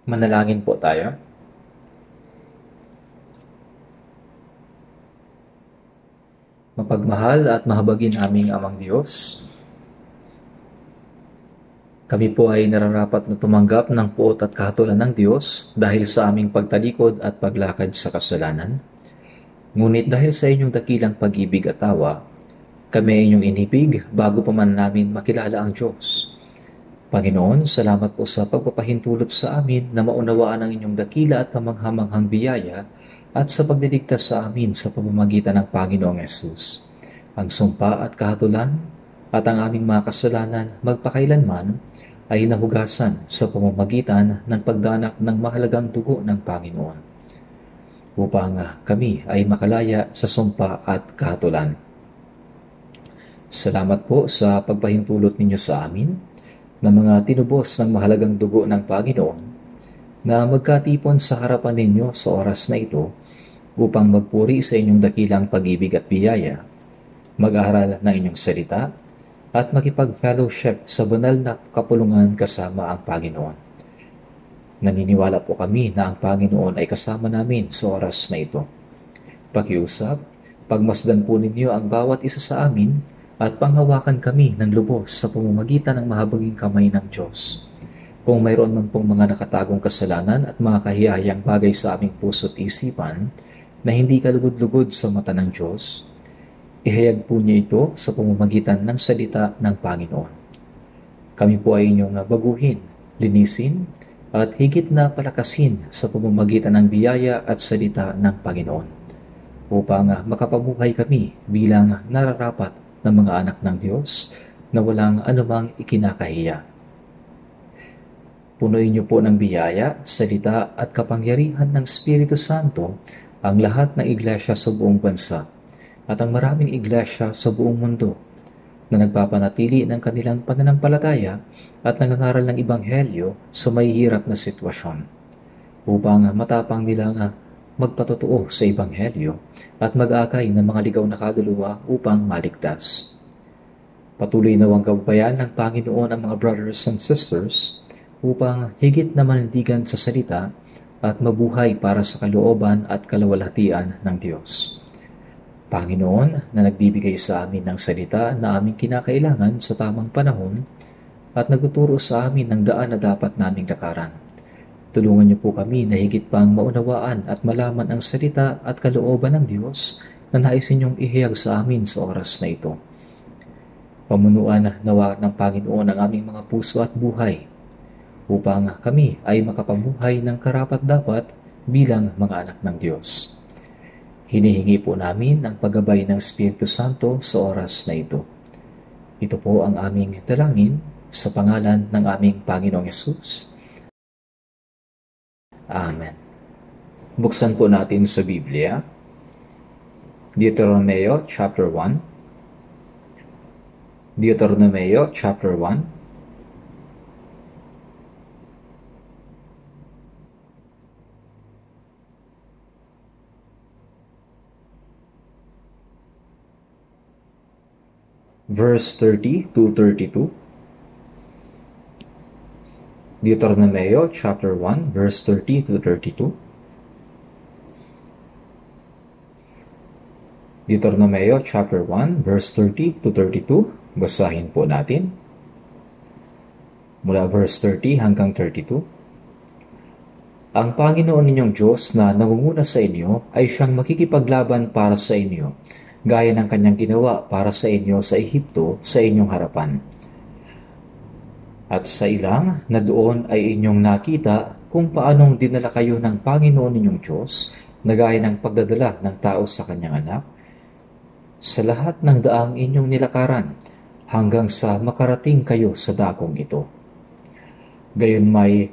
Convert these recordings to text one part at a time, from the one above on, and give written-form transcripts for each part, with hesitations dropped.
Manalangin po tayo. Mapagmahal at mahabagin aming Amang Diyos, kami po ay nararapat na tumanggap ng puot at kahatulan ng Diyos dahil sa aming pagtalikod at paglakad sa kasalanan. Ngunit dahil sa inyong dakilang pag-ibig at awa, kami ay inyong inibig bago pa man namin makilala ang Diyos. Panginoon, salamat po sa pagpapahintulot sa amin na maunawaan ang inyong dakila at kamanghamanghang biyaya at sa pagliligtas sa amin sa pamamagitan ng Panginoong Yesus. Ang sumpa at kahatulan at ang aming mga kasalanan magpakailanman ay nahugasan sa pamamagitan ng pagdanak ng mahalagang dugo ng Panginoon upang kami ay makalaya sa sumpa at kahatulan. Salamat po sa pagpahintulot ninyo sa amin na mga tinubos ng mahalagang dugo ng Panginoon na magkatipon sa harapan ninyo sa oras na ito upang magpuri sa inyong dakilang pag-ibig at biyaya, mag-aaral ng inyong salita, at makipag-fellowship sa banal na kapulungan kasama ang Panginoon. Naniniwala po kami na ang Panginoon ay kasama namin sa oras na ito. Pakiusap, pagmasdan po ninyo ang bawat isa sa amin at panghawakan kami ng lubos sa pamamagitan ng mahabaging kamay ng Diyos. Kung mayroon man pong mga nakatagong kasalanan at mga kahiyahiyang bagay sa aming puso't isipan na hindi kalugod-lugod sa mata ng Diyos, ihayag po niyo ito sa pamamagitan ng salita ng Panginoon. Kami po ay inyong baguhin, linisin, at higit na palakasin sa pamamagitan ng biyaya at salita ng Panginoon upang makapabuhay kami bilang nararapat na mga anak ng Diyos na walang anumang ikinakahiya. Punuin niyo po ng biyaya, salita at kapangyarihan ng Espiritu Santo ang lahat ng iglesia sa buong bansa at ang maraming iglesia sa buong mundo na nagpapanatili ng kanilang pananampalataya at nangangaral ng Ebanghelyo sa mahihirap na sitwasyon upang matapang nilang magpatotoo sa Ebanghelyo at mag-akay ng mga ligaw na kaluluwa upang maligtas. Patuloy nawang gabayan ng Panginoon ang mga brothers and sisters upang higit na manindigan sa salita at mabuhay para sa kalooban at kalawalhatian ng Diyos. Panginoon, na nagbibigay sa amin ng salita na aming kinakailangan sa tamang panahon at nagtuturo sa amin ng daan na dapat naming lakaran. Tulungan niyo po kami na higit pang maunawaan at malaman ang salita at kalooban ng Diyos na nais ninyong ihayag sa amin sa oras na ito. Pamunuan nawa ng Panginoon ang aming mga puso at buhay upang kami ay makapabuhay ng karapat-dapat bilang mga anak ng Diyos. Hinihingi po namin ang paggabay ng Espiritu Santo sa oras na ito. Ito po ang aming dalangin sa pangalan ng aming Panginoong Yesus. Amen. Buksan po natin sa Biblia, Deuteronomio chapter 1. Deuteronomio chapter 1. Verse 30 to 32. Deuteronomio chapter 1, verse 30 to 32. Deuteronomio chapter 1, verse 30 to 32. Basahin po natin. Mula verse 30 hanggang 32. Ang Panginoon ninyong Diyos na nangunguna sa inyo ay siyang makikipaglaban para sa inyo, gaya ng kanyang ginawa para sa inyo sa Ehipto sa inyong harapan. At sa ilang na doon ay inyong nakita kung paanong dinala kayo ng Panginoon ninyong Diyos na gaya ng pagdadala ng tao sa kanyang anak, sa lahat ng daang inyong nilakaran hanggang sa makarating kayo sa dakong ito. Gayon may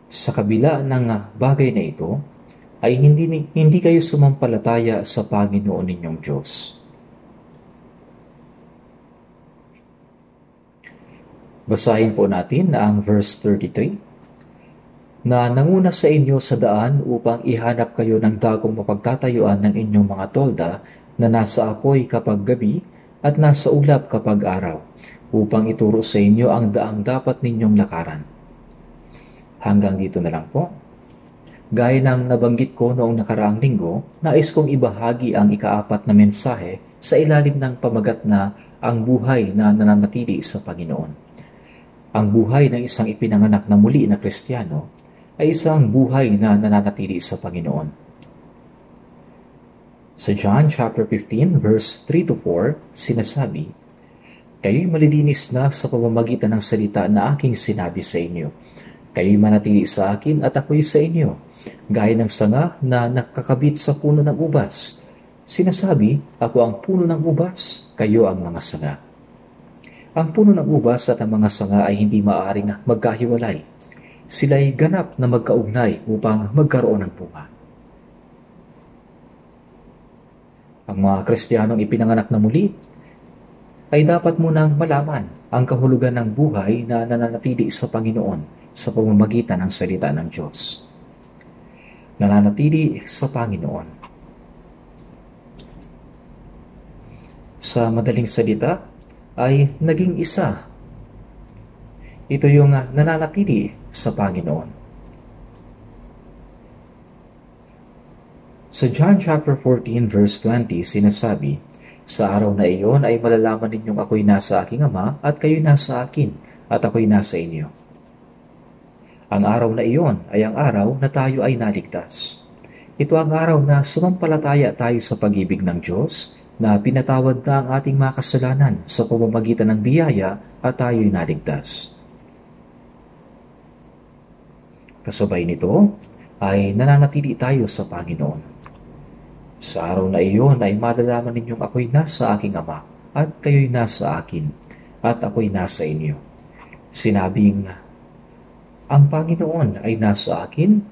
sa kabila ng bagay na ito, ay hindi kayo sumampalataya sa Panginoon ninyong Diyos. Basahin po natin ang verse 33. Na nanguna sa inyo sa daan upang ihanap kayo ng dagong mapagtatayuan ng inyong mga tolda na nasa apoy kapag gabi at nasa ulap kapag araw, upang ituro sa inyo ang daang dapat ninyong lakaran. Hanggang dito na lang po. Gaya ng nabanggit ko noong nakaraang linggo, nais kong ibahagi ang ikaapat na mensahe sa ilalim ng pamagat na ang buhay na nananatili sa Panginoon. Ang buhay ng isang ipinanganak na muli na Kristiyano ay isang buhay na nananatili sa Panginoon. Sa John chapter 15 verse 3 to 4, sinasabi, "Kayo'y malilinis na sa pamamagitan ng salita na aking sinabi sa inyo. Kayo'y manatili sa akin at ako'y sa inyo. Gaya ng sanga na nakakabit sa puno ng ubas. Sinasabi, ako ang puno ng ubas, kayo ang mga sanga. Ang puno ng ubas at ang mga sanga ay hindi maaaring magkahiwalay. Sila'y ganap na magkaugnay upang magkaroon ng bunga." Ang mga Kristiyanong ipinanganak na muli ay dapat munang malaman ang kahulugan ng buhay na nananatili sa Panginoon sa pamamagitan ng salita ng Diyos. Nananatili sa Panginoon. Sa madaling salita, ay naging isa. Ito yung nananatili sa Panginoon. Sa John chapter 14 verse 20, sinasabi, "Sa araw na iyon ay malalaman ninyong ako'y nasa aking Ama at kayo'y nasa akin at ako'y nasa inyo." Ang araw na iyon ay ang araw na tayo ay naligtas. Ito ang araw na sumampalataya tayo sa pag-ibig ng Diyos na pinatawad na ang ating mga kasalanan sa pamamagitan ng biyaya at tayo'y naligtas. Kasabay nito ay nananatili tayo sa Panginoon. Sa araw na iyon ay malalaman ninyong ako'y nasa aking Ama at kayo'y nasa akin at ako'y nasa inyo. Sinabing, ang Panginoon ay nasa akin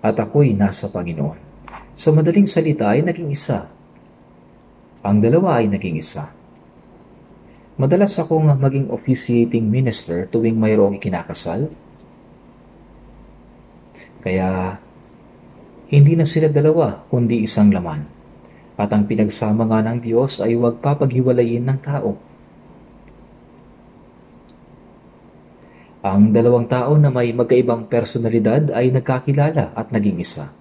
at ako'y nasa Panginoon. Sa madaling salita ay naging isa. Ang dalawa ay naging isa. Madalas akong maging officiating minister tuwing mayroong ikinakasal. Kaya hindi na sila dalawa kundi isang laman. At ang pinagsama nga ng Diyos ay huwag papaghiwalayin ng tao. Ang dalawang tao na may magkaibang personalidad ay nagkakilala at naging isa.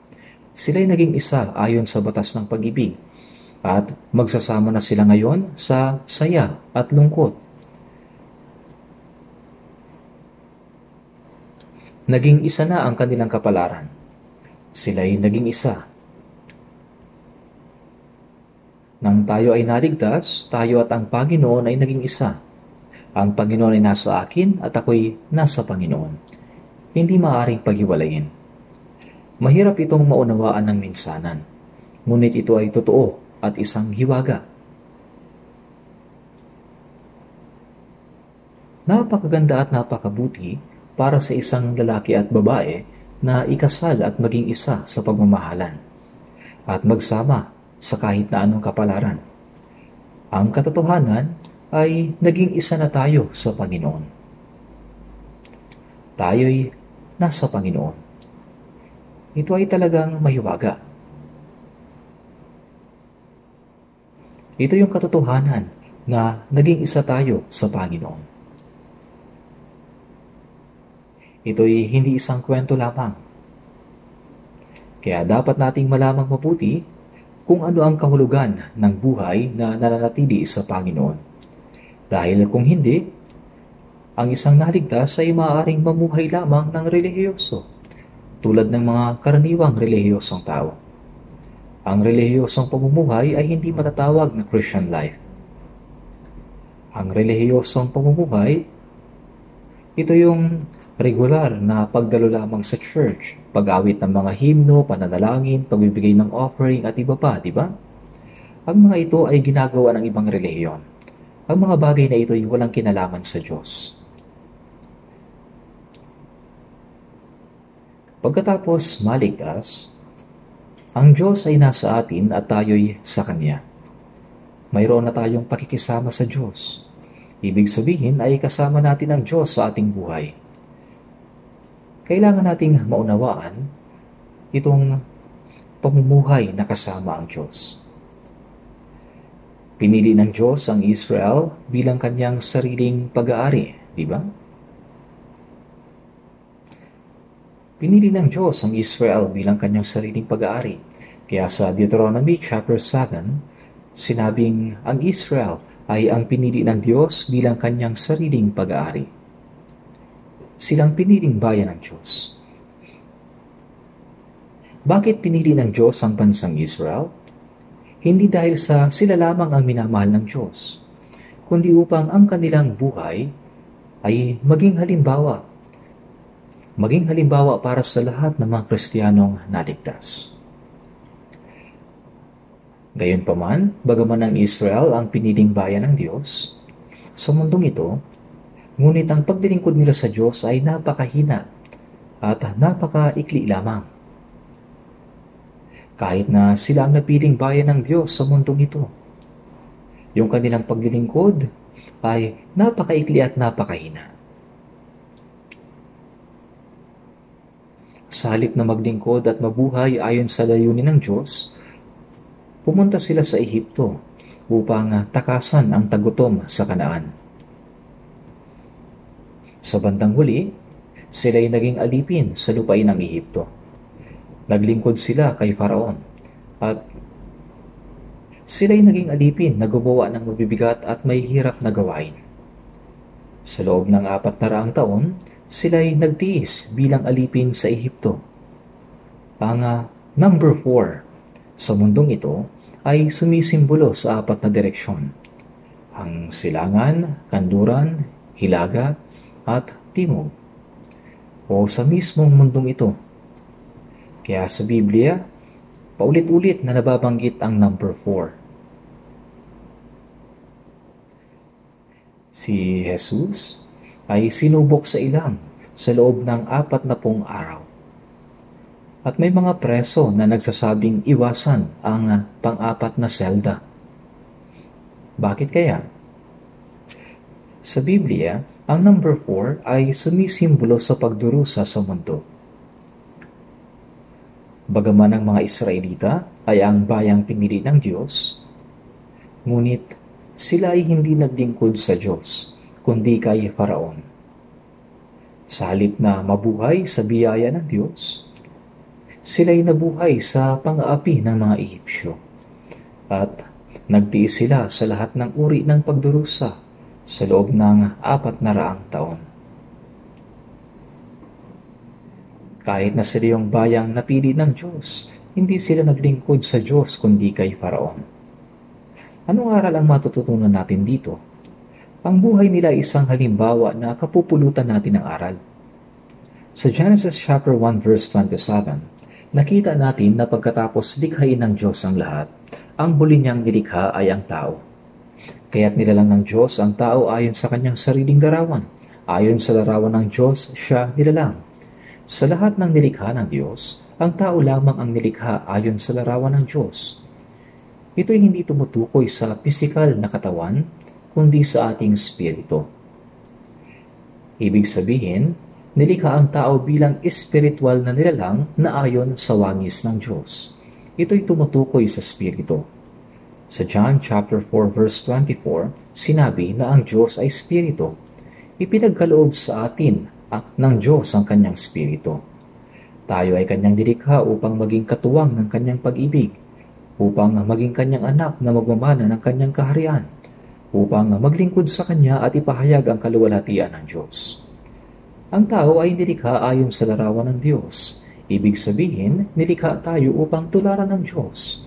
Sila'y naging isa ayon sa batas ng pag-ibig at magsasama na sila ngayon sa saya at lungkot. Naging isa na ang kanilang kapalaran. Sila'y naging isa. Nang tayo ay naligtas, tayo at ang Panginoon ay naging isa. Ang Panginoon ay nasa akin at ako'y nasa Panginoon. Hindi maaaring paghiwalayin. Mahirap itong maunawaan ng minsanan, ngunit ito ay totoo at isang hiwaga. Napakaganda at napakabuti para sa isang lalaki at babae na ikasal at maging isa sa pagmamahalan at magsama sa kahit na anong kapalaran. Ang katotohanan ay naging isa na tayo sa Panginoon. Tayo'y nasa Panginoon. Ito ay talagang mahiwaga. Ito yung katotohanan na naging isa tayo sa Panginoon. Ito'y hindi isang kwento lamang. Kaya dapat nating malamang mabuti kung ano ang kahulugan ng buhay na nananatili sa Panginoon. Dahil kung hindi, ang isang naligtas ay maaaring mamuhay lamang ng relihiyoso, tulad ng mga karaniwang relihiyosong tao. Ang relihiyosong pamumuhay ay hindi matatawag na Christian life. Ang relihiyosong pamumuhay, ito yung regular na pagdalo lamang sa church, pag-awit ng mga himno, pananalangin, pagbibigay ng offering at iba pa, di ba? Ang mga ito ay ginagawa ng ibang relihiyon. Ang mga bagay na ito ay walang kinalaman sa Diyos. Pagkatapos maligtas, ang Diyos ay nasa atin at tayo'y sa Kanya. Mayroon na tayong pakikisama sa Diyos. Ibig sabihin ay kasama natin ang Diyos sa ating buhay. Kailangan nating maunawaan itong pamumuhay na kasama ang Diyos. Pinili ng Diyos ang Israel bilang kanyang sariling pag-aari, di ba? Pinili ng Diyos ang Israel bilang kanyang sariling pag-aari. Kaya sa Deuteronomy chapter 7, sinabing ang Israel ay ang pinili ng Diyos bilang kanyang sariling pag-aari. Silang piniling bayan ng Diyos. Bakit pinili ng Diyos ang bansang Israel? Hindi dahil sa sila lamang ang minamahal ng Diyos, kundi upang ang kanilang buhay ay maging halimbawa para sa lahat ng mga Kristiyanong naligtas. Gayunpaman, bagaman ang Israel ang piniling bayan ng Diyos, sa mundong ito, ngunit ang paglilingkod nila sa Diyos ay napakahina at napakaikli lamang. Kahit na sila ang napiling bayan ng Diyos sa mundong ito, yung kanilang paglilingkod ay napakaikli at napakahina. Sa halip na maglingkod at mabuhay ayon sa layunin ng Diyos, pumunta sila sa Ehipto upang takasan ang tagutom sa Kanaan. Sa bandang huli, sila'y naging alipin sa lupain ng Ehipto. Naglingkod sila kay Faraon at sila'y naging alipin na gumawa ng mabibigat at may hirap na gawain. Sa loob ng 400 taon, sila'y nagtiis bilang alipin sa Ehipto. Ang number 4 sa mundong ito ay sumisimbolo sa 4 na direksyon: ang silangan, kanluran, hilaga, at timog, o sa mismong mundong ito. Kaya sa Biblia, paulit-ulit na nababanggit ang number 4. Si Jesus ay sinubok sa ilang sa loob ng 40 araw. At may mga preso na nagsasabing iwasan ang pang-4 na selda. Bakit kaya? Sa Biblia, ang number 4 ay sumisimbolo sa pagdurusa sa mundo. Bagaman ang mga Israelita ay ang bayang pinili ng Diyos, ngunit sila ay hindi naglingkod sa Diyos, kundi kay Faraon. Sa halip na mabuhay sa biyaya ng Diyos, sila'y nabuhay sa pang-aapi ng mga Ehipsyo at nagtiis sila sa lahat ng uri ng pagdurusa sa loob ng 400 taon. Kahit na sila yung bayang napili ng Diyos, hindi sila naglingkod sa Diyos kundi kay Faraon. Anong aral ang matututunan natin dito? Ang buhay nila ay isang halimbawa na kapupulutan natin ng aral. Sa Genesis chapter 1 verse 27, nakita natin na pagkatapos likhain ng Diyos ang lahat, ang huli niyang nilikha ay ang tao. Kaya't nilalang ng Diyos ang tao ayon sa kanyang sariling larawan. Ayon sa larawan ng Diyos, siya nilalang. Sa lahat ng nilikha ng Diyos, ang tao lamang ang nilikha ayon sa larawan ng Diyos. Ito'y hindi tumutukoy sa pisikal na katawan, kundi sa ating spirito. Ibig sabihin, nilikha ang tao bilang espiritual na nilalang na ayon sa wangis ng Diyos. Ito'y tumutukoy sa spirito. Sa John chapter 4 verse 24, sinabi na ang Diyos ay spirito. Ipinagkaloob sa atin ng Diyos ang kanyang spirito. Tayo ay kanyang nilikha upang maging katuwang ng kanyang pag-ibig, upang maging kanyang anak na magmamana ng kanyang kaharian, upang maglingkod sa kanya at ipahayag ang kaluwalhatian ng Diyos. Ang tao ay nilikha ayon sa larawan ng Diyos. Ibig sabihin, nilikha tayo upang tularan ng Diyos.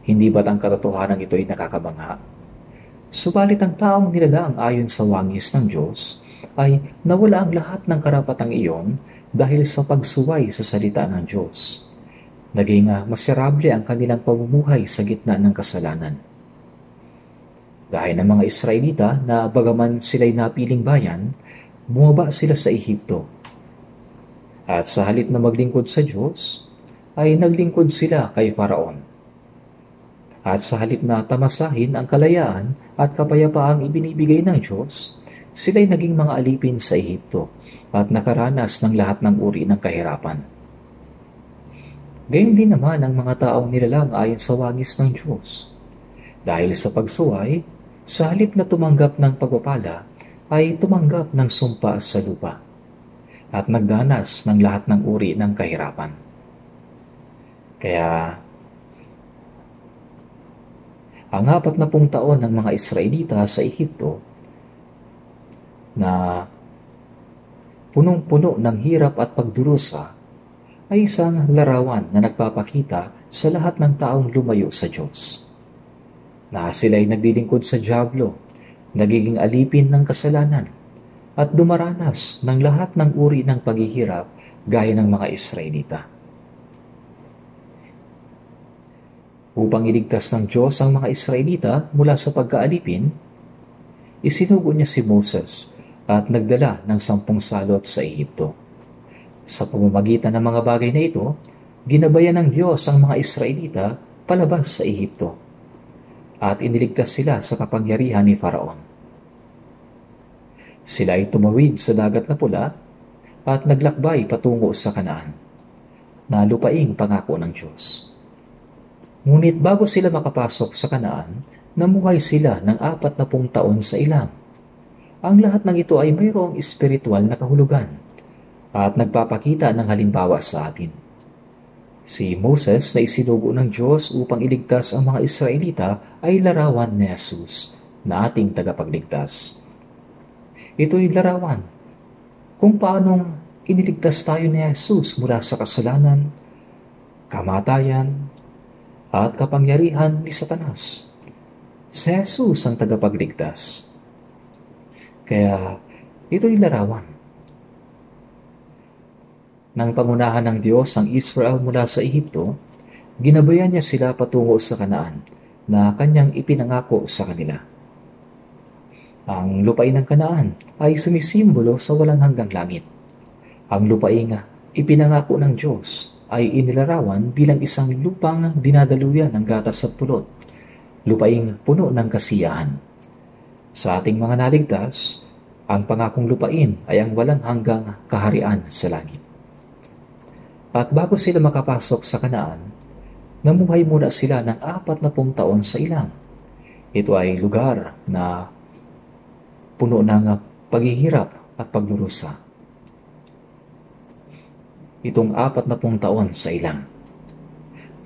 Hindi ba't ang katotohanan ito ay nakakabangha? Subalit ang taong nilalang ayon sa wangis ng Diyos ay nawala ang lahat ng karapatang iyon dahil sa pagsuway sa salita ng Diyos. Naging maserable ang kanilang pamumuhay sa gitna ng kasalanan. Gaya ng mga Israelita na bagaman sila'y napiling bayan, bumaba sila sa Ehipto. At sa halip na maglingkod sa Diyos, ay naglingkod sila kay Faraon. At sa halip na tamasahin ang kalayaan at kapayapaang ibinibigay ng Diyos, sila'y naging mga alipin sa Ehipto at nakaranas ng lahat ng uri ng kahirapan. Gayon din naman ang mga taong nilalang ayon sa wangis ng Diyos. Dahil sa pagsuway, sa halip na tumanggap ng pagpapala, ay tumanggap ng sumpa sa lupa. at nagdanas ng lahat ng uri ng kahirapan. Kaya, ang 40 taon ng mga Israelita sa Ehipto na punong-puno ng hirap at pagdurusa ay isang larawan na nagpapakita sa lahat ng taong lumayo sa Diyos. Na sila'y naglilingkod sa dyablo, nagiging alipin ng kasalanan, at dumaranas ng lahat ng uri ng paghihirap gaya ng mga Israelita. Upang iligtas ng Diyos ang mga Israelita mula sa pagkaalipin, isinugo niya si Moses at nagdala ng 10 salot sa Ehipto. Sa pamamagitan ng mga bagay na ito, ginabayan ng Diyos ang mga Israelita palabas sa Ehipto at iniligtas sila sa kapangyarihan ni Faraon. Sila ay tumawid sa dagat na pula at naglakbay patungo sa Kanaan, na lupaing pangako ng Diyos. Ngunit bago sila makapasok sa Kanaan, namuhay sila ng 40 taon sa ilang. Ang lahat ng ito ay mayroong espiritual na kahulugan at nagpapakita ng halimbawa sa atin. Si Moses na isinugo ng Diyos upang iligtas ang mga Israelita ay larawan ni Jesus na ating tagapagligtas. Ito'y larawan kung paanong iniligtas tayo ni Jesus mula sa kasalanan, kamatayan, at kapangyarihan ni Satanas. Si Jesus ang tagapagligtas. Kaya ito'y larawan nang pangunahan ng Diyos ang Israel mula sa Ehipto, ginabayan niya sila patungo sa Kanaan na kanyang ipinangako sa kanila. Ang lupain ng Kanaan ay sumisimbolo sa walang hanggang langit. Ang lupaing ipinangako ng Diyos ay inilarawan bilang isang lupang dinadaluyan ng gatas at pulot, lupaing puno ng kasiyahan. Sa ating mga naligtas, ang pangakong lupain ay ang walang hanggang kaharian sa langit. At bago sila makapasok sa Kanaan, namuhay muna sila ng 40 taon sa ilang. Ito ay lugar na puno ng paghihirap at pagdurusa. Itong 40 taon sa ilang.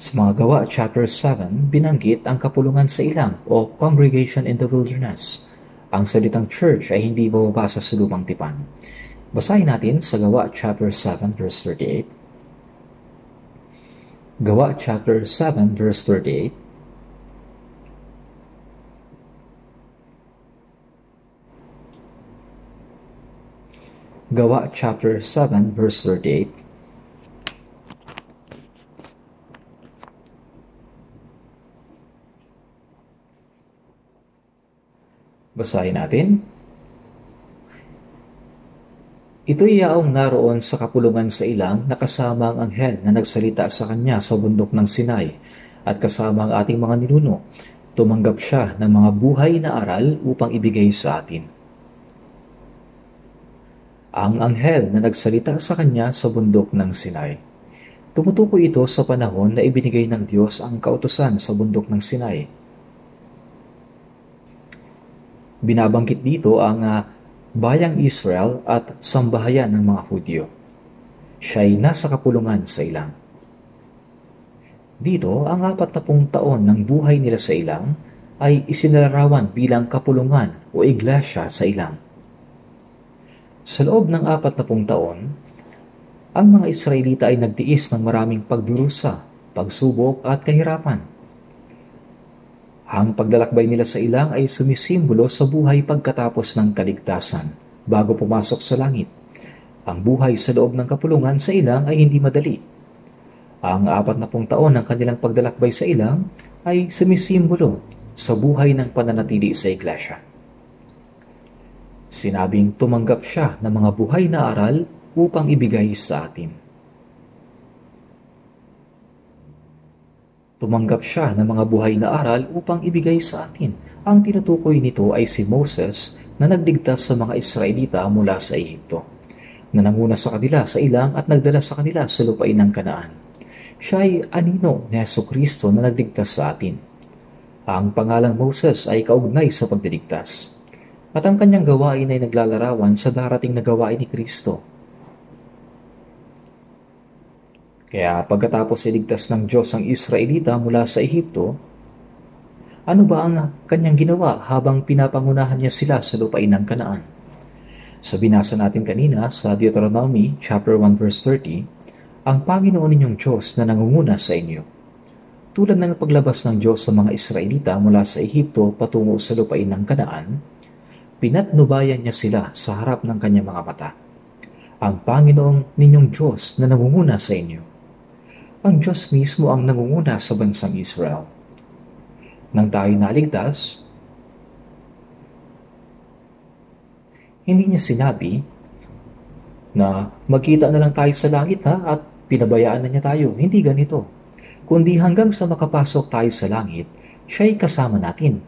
Sa mga Gawa chapter 7, binanggit ang kapulungan sa ilang o congregation in the wilderness. Ang salitang church ay hindi mababasa sa lumang tipan. Basahin natin sa Gawa chapter 7 verse 38. Gawa chapter 7 verse 38. Gawa chapter 7 verse 38. Basahin natin. Ito'y yaong naroon sa kapulungan sa ilang na kasama ang anghel na nagsalita sa kanya sa bundok ng Sinai at kasama ang ating mga ninuno. Tumanggap siya ng mga buhay na aral upang ibigay sa atin. Ang anghel na nagsalita sa kanya sa bundok ng Sinai. Tumutukoy ito sa panahon na ibinigay ng Diyos ang kautusan sa bundok ng Sinai. Binabanggit dito ang bayang Israel at sambahayan ng mga Hudyo. Siya'y nasa kapulungan sa ilang. Dito, ang 40 taon ng buhay nila sa ilang ay isinalarawan bilang kapulungan o iglesia sa ilang. Sa loob ng 40 taon, ang mga Israelita ay nagtiis ng maraming pagdurusa, pagsubok at kahirapan. Ang paglalakbay nila sa ilang ay sumisimbolo sa buhay pagkatapos ng kaligtasan bago pumasok sa langit. Ang buhay sa loob ng kapulungan sa ilang ay hindi madali. Ang 40 taon ng kanilang paglalakbay sa ilang ay sumisimbolo sa buhay ng pananatili sa iglesia. Sinabing tumanggap siya ng mga buhay na aral upang ibigay sa atin. Tumanggap siya ng mga buhay na aral upang ibigay sa atin. Ang tinutukoy nito ay si Moses na nagligtas sa mga Israelita mula sa Ehipto, na nanguna sa kanila sa ilang at nagdala sa kanila sa lupain ng Kanaan. Siya ay anino ni Jesucristo na nagligtas sa atin. Ang pangalang Moses ay kaugnay sa pagliligtas, at ang kanyang gawain ay naglalarawan sa darating na gawain ni Kristo. Kaya pagkatapos iligtas ng Diyos ang Israelita mula sa Ehipto, ano ba ang kanyang ginawa habang pinapangunahan niya sila sa lupain ng Kanaan? Sa binasa natin kanina sa Deuteronomy chapter 1 verse 30, ang Panginoon ninyong Diyos na nangunguna sa inyo. Tulad ng paglabas ng Diyos sa mga Israelita mula sa Ehipto patungo sa lupain ng Kanaan, pinatnubayan niya sila sa harap ng kanyang mga mata. Ang Panginoong ninyong Diyos na nangunguna sa inyo. Ang Diyos mismo ang nangunguna sa bansang Israel. Nang tayo naligtas, hindi niya sinabi na magkita na lang tayo sa langit at pinabayaan na niya tayo. Hindi ganito. Kundi hanggang sa makapasok tayo sa langit, siya'y kasama natin.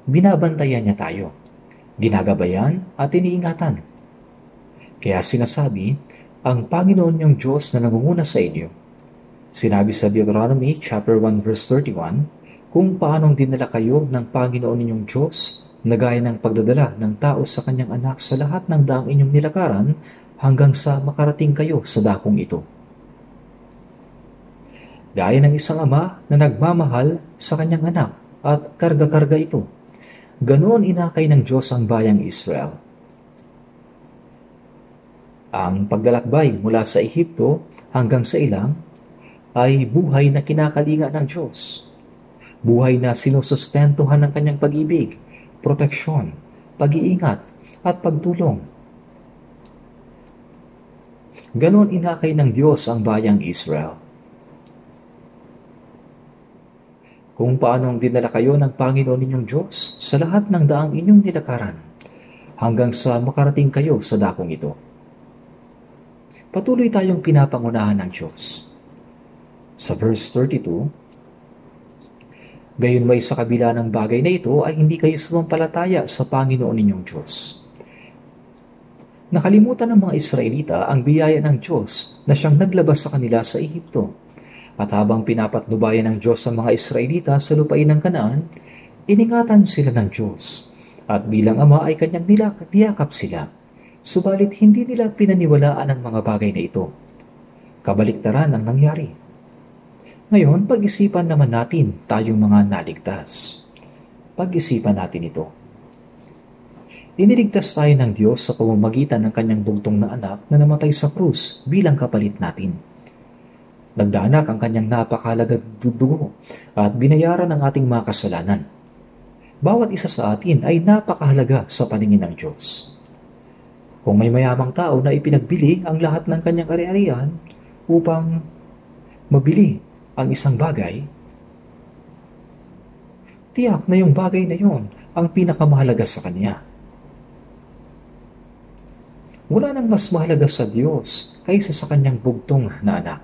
Binabantayan niya tayo. Ginagabayan at iniingatan. Kaya sinasabi, ang Panginoon niyong Diyos na nangunguna sa inyo. Sinabi sa Deuteronomy chapter 1 verse 31, kung paanong dinala kayo ng Panginoon ninyong Diyos na gaya ng pagdadala ng tao sa kanyang anak sa lahat ng daang inyong nilakaran hanggang sa makarating kayo sa dakong ito. Gaya ng isang ama na nagmamahal sa kanyang anak at karga-karga ito, ganoon inakay ng Diyos ang bayang Israel. Ang paglalakbay mula sa Ehipto hanggang sa ilang ay buhay na kinakalinga ng Diyos. Buhay na sinusustentuhan ng kanyang pag-ibig, proteksyon, pag-iingat, at pagtulong. Ganon inakay ng Diyos ang bayang Israel. Kung paanong dinala kayo ng Panginoon ninyong Diyos sa lahat ng daang inyong nilakaran, hanggang sa makarating kayo sa dakong ito. Patuloy tayong pinapangunahan ng Diyos. Sa verse 32, gayunmay sa kabila ng bagay na ito ay hindi kayo sumampalataya sa Panginoon ninyong Diyos. Nakalimutan ng mga Israelita ang biyaya ng Diyos na siyang naglabas sa kanila sa Ehipto. At habang pinapatnubayan ng Diyos ang mga Israelita sa lupain ng Kanaan, iningatan sila ng Diyos. At bilang ama ay kanyang niyakap sila. Subalit hindi nila pinaniwalaan ang mga bagay na ito. Kabaliktaran ang nangyari. Ngayon, pag-isipan naman natin tayong mga naligtas. Pag-isipan natin ito. Iniligtas tayo ng Diyos sa pamamagitan ng kanyang bugtong na anak na namatay sa krus bilang kapalit natin. Nagdanak ang kanyang napakahalagang dugo at binayaran ang ating mga kasalanan. Bawat isa sa atin ay napakahalaga sa paningin ng Diyos. Kung may mayamang tao na ipinagbili ang lahat ng kanyang ari-arian upang mabili ang isang bagay, tiyak na yung bagay na yon ang pinakamahalaga sa kanya. Wala nang mas mahalaga sa Diyos kaysa sa kanyang bugtong na anak.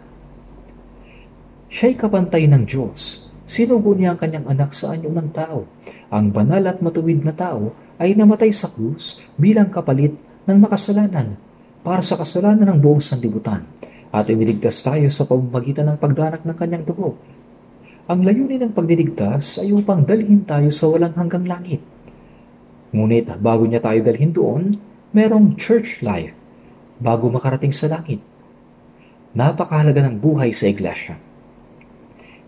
Siya'y kapantay ng Diyos. Sinugo niya ang kanyang anak sa anyo ng tao. Ang banal at matuwid na tao ay namatay sa krus bilang kapalit ng makasalanan para sa kasalanan ng buong sanlibutan. At iniligtas tayo sa pamamagitan ng pagdanak ng kanyang dugo. Ang layunin ng pagdiligtas ay upang dalhin tayo sa walang hanggang langit. Ngunit bago niya tayo dalhin doon, merong church life bago makarating sa langit. Napakahalaga ng buhay sa iglesia.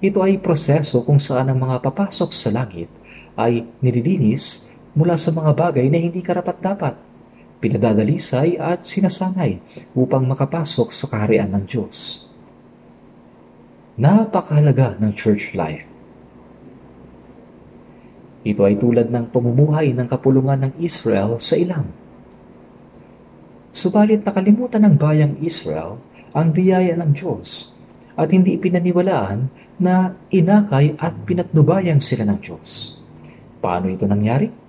Ito ay proseso kung saan ang mga papasok sa langit ay nililinis mula sa mga bagay na hindi karapat-dapat, pinadadalisay at sinasanay upang makapasok sa kaharian ng Diyos. Napakahalaga ng church life. Ito ay tulad ng pamumuhay ng kapulungan ng Israel sa ilang. Subalit nakalimutan ng bayang Israel ang biyaya ng Diyos at hindi pinaniwalaan na inakay at pinatnubayan sila ng Diyos. Paano ito nangyari?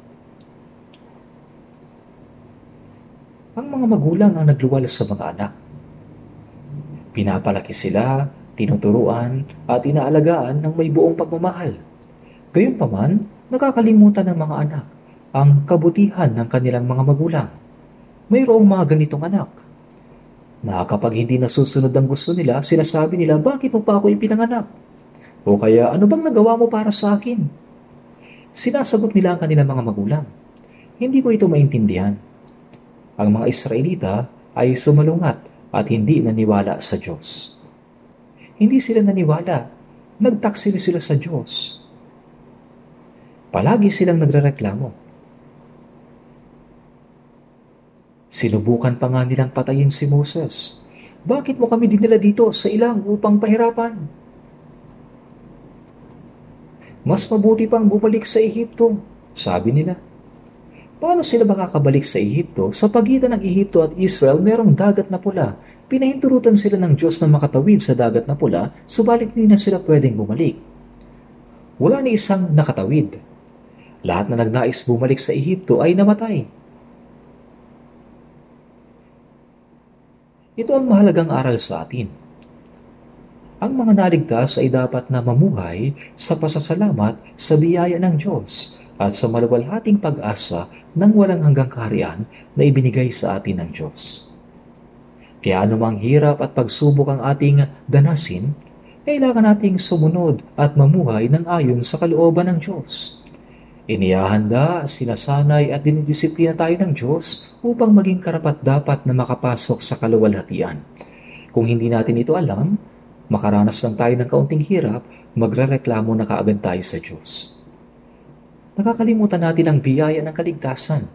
Ang mga magulang ang nagluwalas sa mga anak. Pinapalaki sila, tinuturuan, at inaalagaan ng may buong pagmamahal. Gayunpaman, nakakalimutan ng mga anak ang kabutihan ng kanilang mga magulang. Mayroong mga ganitong anak na kapag hindi nasusunod ang gusto nila, sinasabi nila, bakit mo pa ako ipinanganak? O kaya, ano bang nagawa mo para sa akin? Sinasagot nila ang kanilang mga magulang. Hindi ko ito maintindihan. Ang mga Israelita ay sumalungat at hindi naniwala sa Diyos. hindi sila naniwala. Nagtaksili sila sa Diyos. Palagi silang nagrereklamo. Sinubukan pa nga nilang patayin si Moses. Bakit mo kami dinala dito sa ilang upang pahirapan? Mas mabuti pang bumalik sa Ehipto, sabi nila. Paano sila makakabalik sa Ehipto? Sa pagitan ng Ehipto at Israel, merong dagat na pula. Pinahinturutan sila ng Diyos na makatawid sa dagat na pula, subalit hindi na sila pwedeng bumalik. Wala ni isang nakatawid. Lahat na nagnais bumalik sa Ehipto ay namatay. Ito ang mahalagang aral sa atin. Ang mga naligtas ay dapat na mamuhay sa pasasalamat sa biyaya ng Diyos at sa maluwalhating pag-asa ng walang hanggang kaharian na ibinigay sa atin ng Diyos. Kaya anumang hirap at pagsubok ang ating danasin, kailangan nating sumunod at mamuhay ng ayon sa kalooban ng Diyos. Inihahanda, sinasanay at dinidisiplina tayo ng Diyos upang maging karapat-dapat na makapasok sa kaluwalhatian. Kung hindi natin ito alam, makaranas lang tayo ng kaunting hirap, magrereklamo na kaagad tayo sa Diyos. Nakakalimutan natin ang biyaya ng kaligtasan.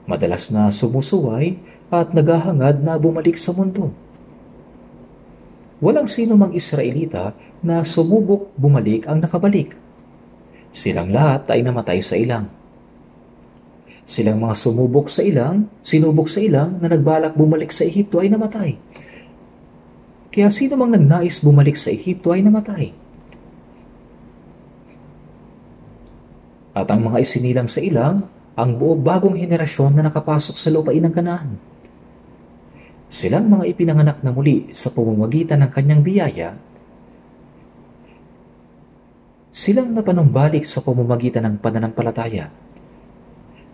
Madalas na sumusuway at naghahangad na bumalik sa mundo. Walang sino mang Israelita na sumubok bumalik ang nakabalik. Silang lahat ay namatay sa ilang. Silang mga sinubok sa ilang na nagbalak bumalik sa Ehipto ay namatay. Kaya sino mang nagnais bumalik sa Ehipto ay namatay. At ang mga isinilang sa ilang, ang buo bagong henerasyon na nakapasok sa lupain ng Kanaan. Silang mga ipinanganak na muli sa pamamagitan ng kanyang biyaya. Silang napanumbalik sa pamamagitan ng pananampalataya.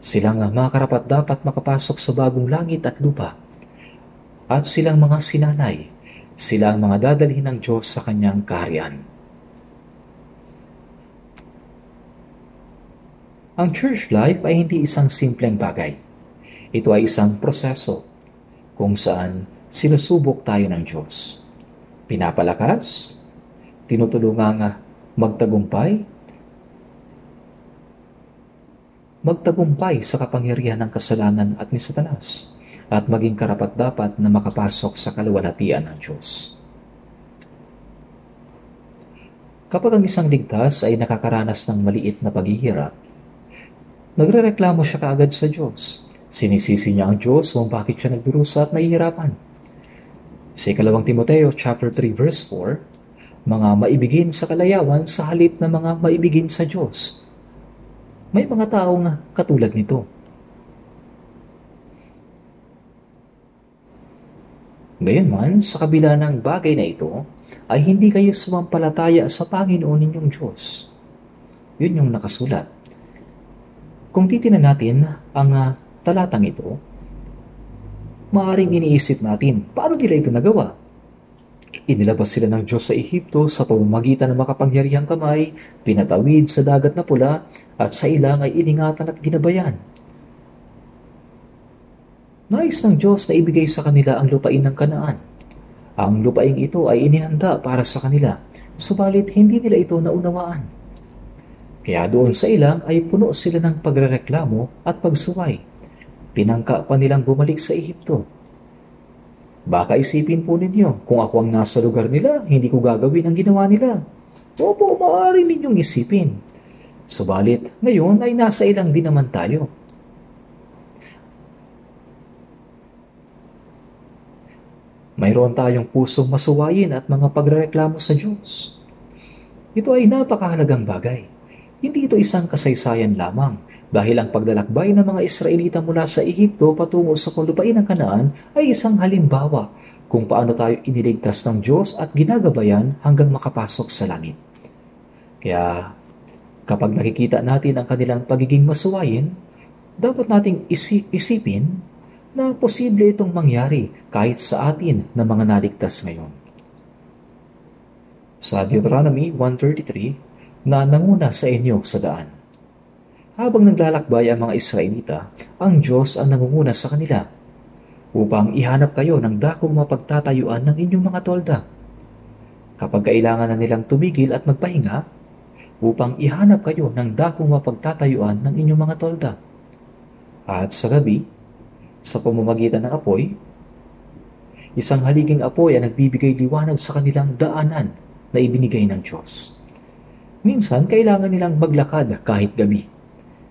Silang mga karapat-dapat makapasok sa bagong langit at lupa. At silang mga sinanay, sila ang mga dadalhin ng Diyos sa kanyang kaharian. Ang church life ay hindi isang simpleng bagay. Ito ay isang proseso kung saan sinusubok tayo ng Diyos. Pinapalakas, tinutulungang magtagumpay sa kapangyarihan ng kasalanan at ni Satanas at maging karapat-dapat na makapasok sa kaluwalhatian ng Diyos. Kapag ang isang ligtas ay nakakaranas ng maliit na paghihirap, nagrereklamo siya kaagad sa Diyos. Sinisisi niya ang Diyos kung bakit siya nagdurusa at nahihirapan. Sa 2 Timoteo chapter 3 verse 4, mga maibigin sa kalayawan sa halip na mga maibigin sa Diyos. May mga taong katulad nito. Gayunman, sa kabila ng bagay na ito, ay hindi kayo sumampalataya sa Panginoon ninyong Diyos. Yun yung nakasulat. Kung titingnan natin ang talatang ito, maaaring iniisip natin, paano nila ito nagawa? Inilabas sila ng Diyos sa Ehipto sa pamamagitan ng makapangyarihang kamay, pinatawid sa dagat na pula, at sa ilang ay iningatan at ginabayan. Nais ng Diyos na ibigay sa kanila ang lupain ng Kanaan. Ang lupain ito ay inihanda para sa kanila, subalit hindi nila ito naunawaan. Kaya doon sa ilang ay puno sila ng pagrereklamo at pagsuway. Tinangka pa nilang bumalik sa Ehipto. Baka isipin po ninyo, kung ako ang nasa lugar nila, hindi ko gagawin ang ginawa nila. Opo, maaari ninyong isipin. Subalit, ngayon ay nasa ilang din naman tayo. Mayroon tayong pusong masuwayin at mga pagrereklamo sa Diyos. Ito ay napakahalagang bagay. Hindi ito isang kasaysayan lamang dahil ang paglalakbay ng mga Israelita mula sa Ehipto patungo sa lupain ng Kanaan ay isang halimbawa kung paano tayo iniligtas ng Diyos at ginagabayan hanggang makapasok sa langit. Kaya kapag nakikita natin ang kanilang pagiging masuwayin, dapat nating isipin na posible itong mangyari kahit sa atin na mga naligtas ngayon. Sa Deuteronomy 1:33, na nanguna sa inyo sa daan. Habang naglalakbay ang mga Israelita, ang Diyos ang nangunguna sa kanila upang ihanap kayo ng dakong mapagtatayuan ng inyong mga tolda. Kapag kailangan na nilang tumigil at magpahinga, upang ihanap kayo ng dakong mapagtatayuan ng inyong mga tolda. At sa gabi, sa pamamagitan ng apoy, isang haliging apoy ang nagbibigay liwanag sa kanilang daanan na ibinigay ng Diyos. Minsan, kailangan nilang maglakad kahit gabi.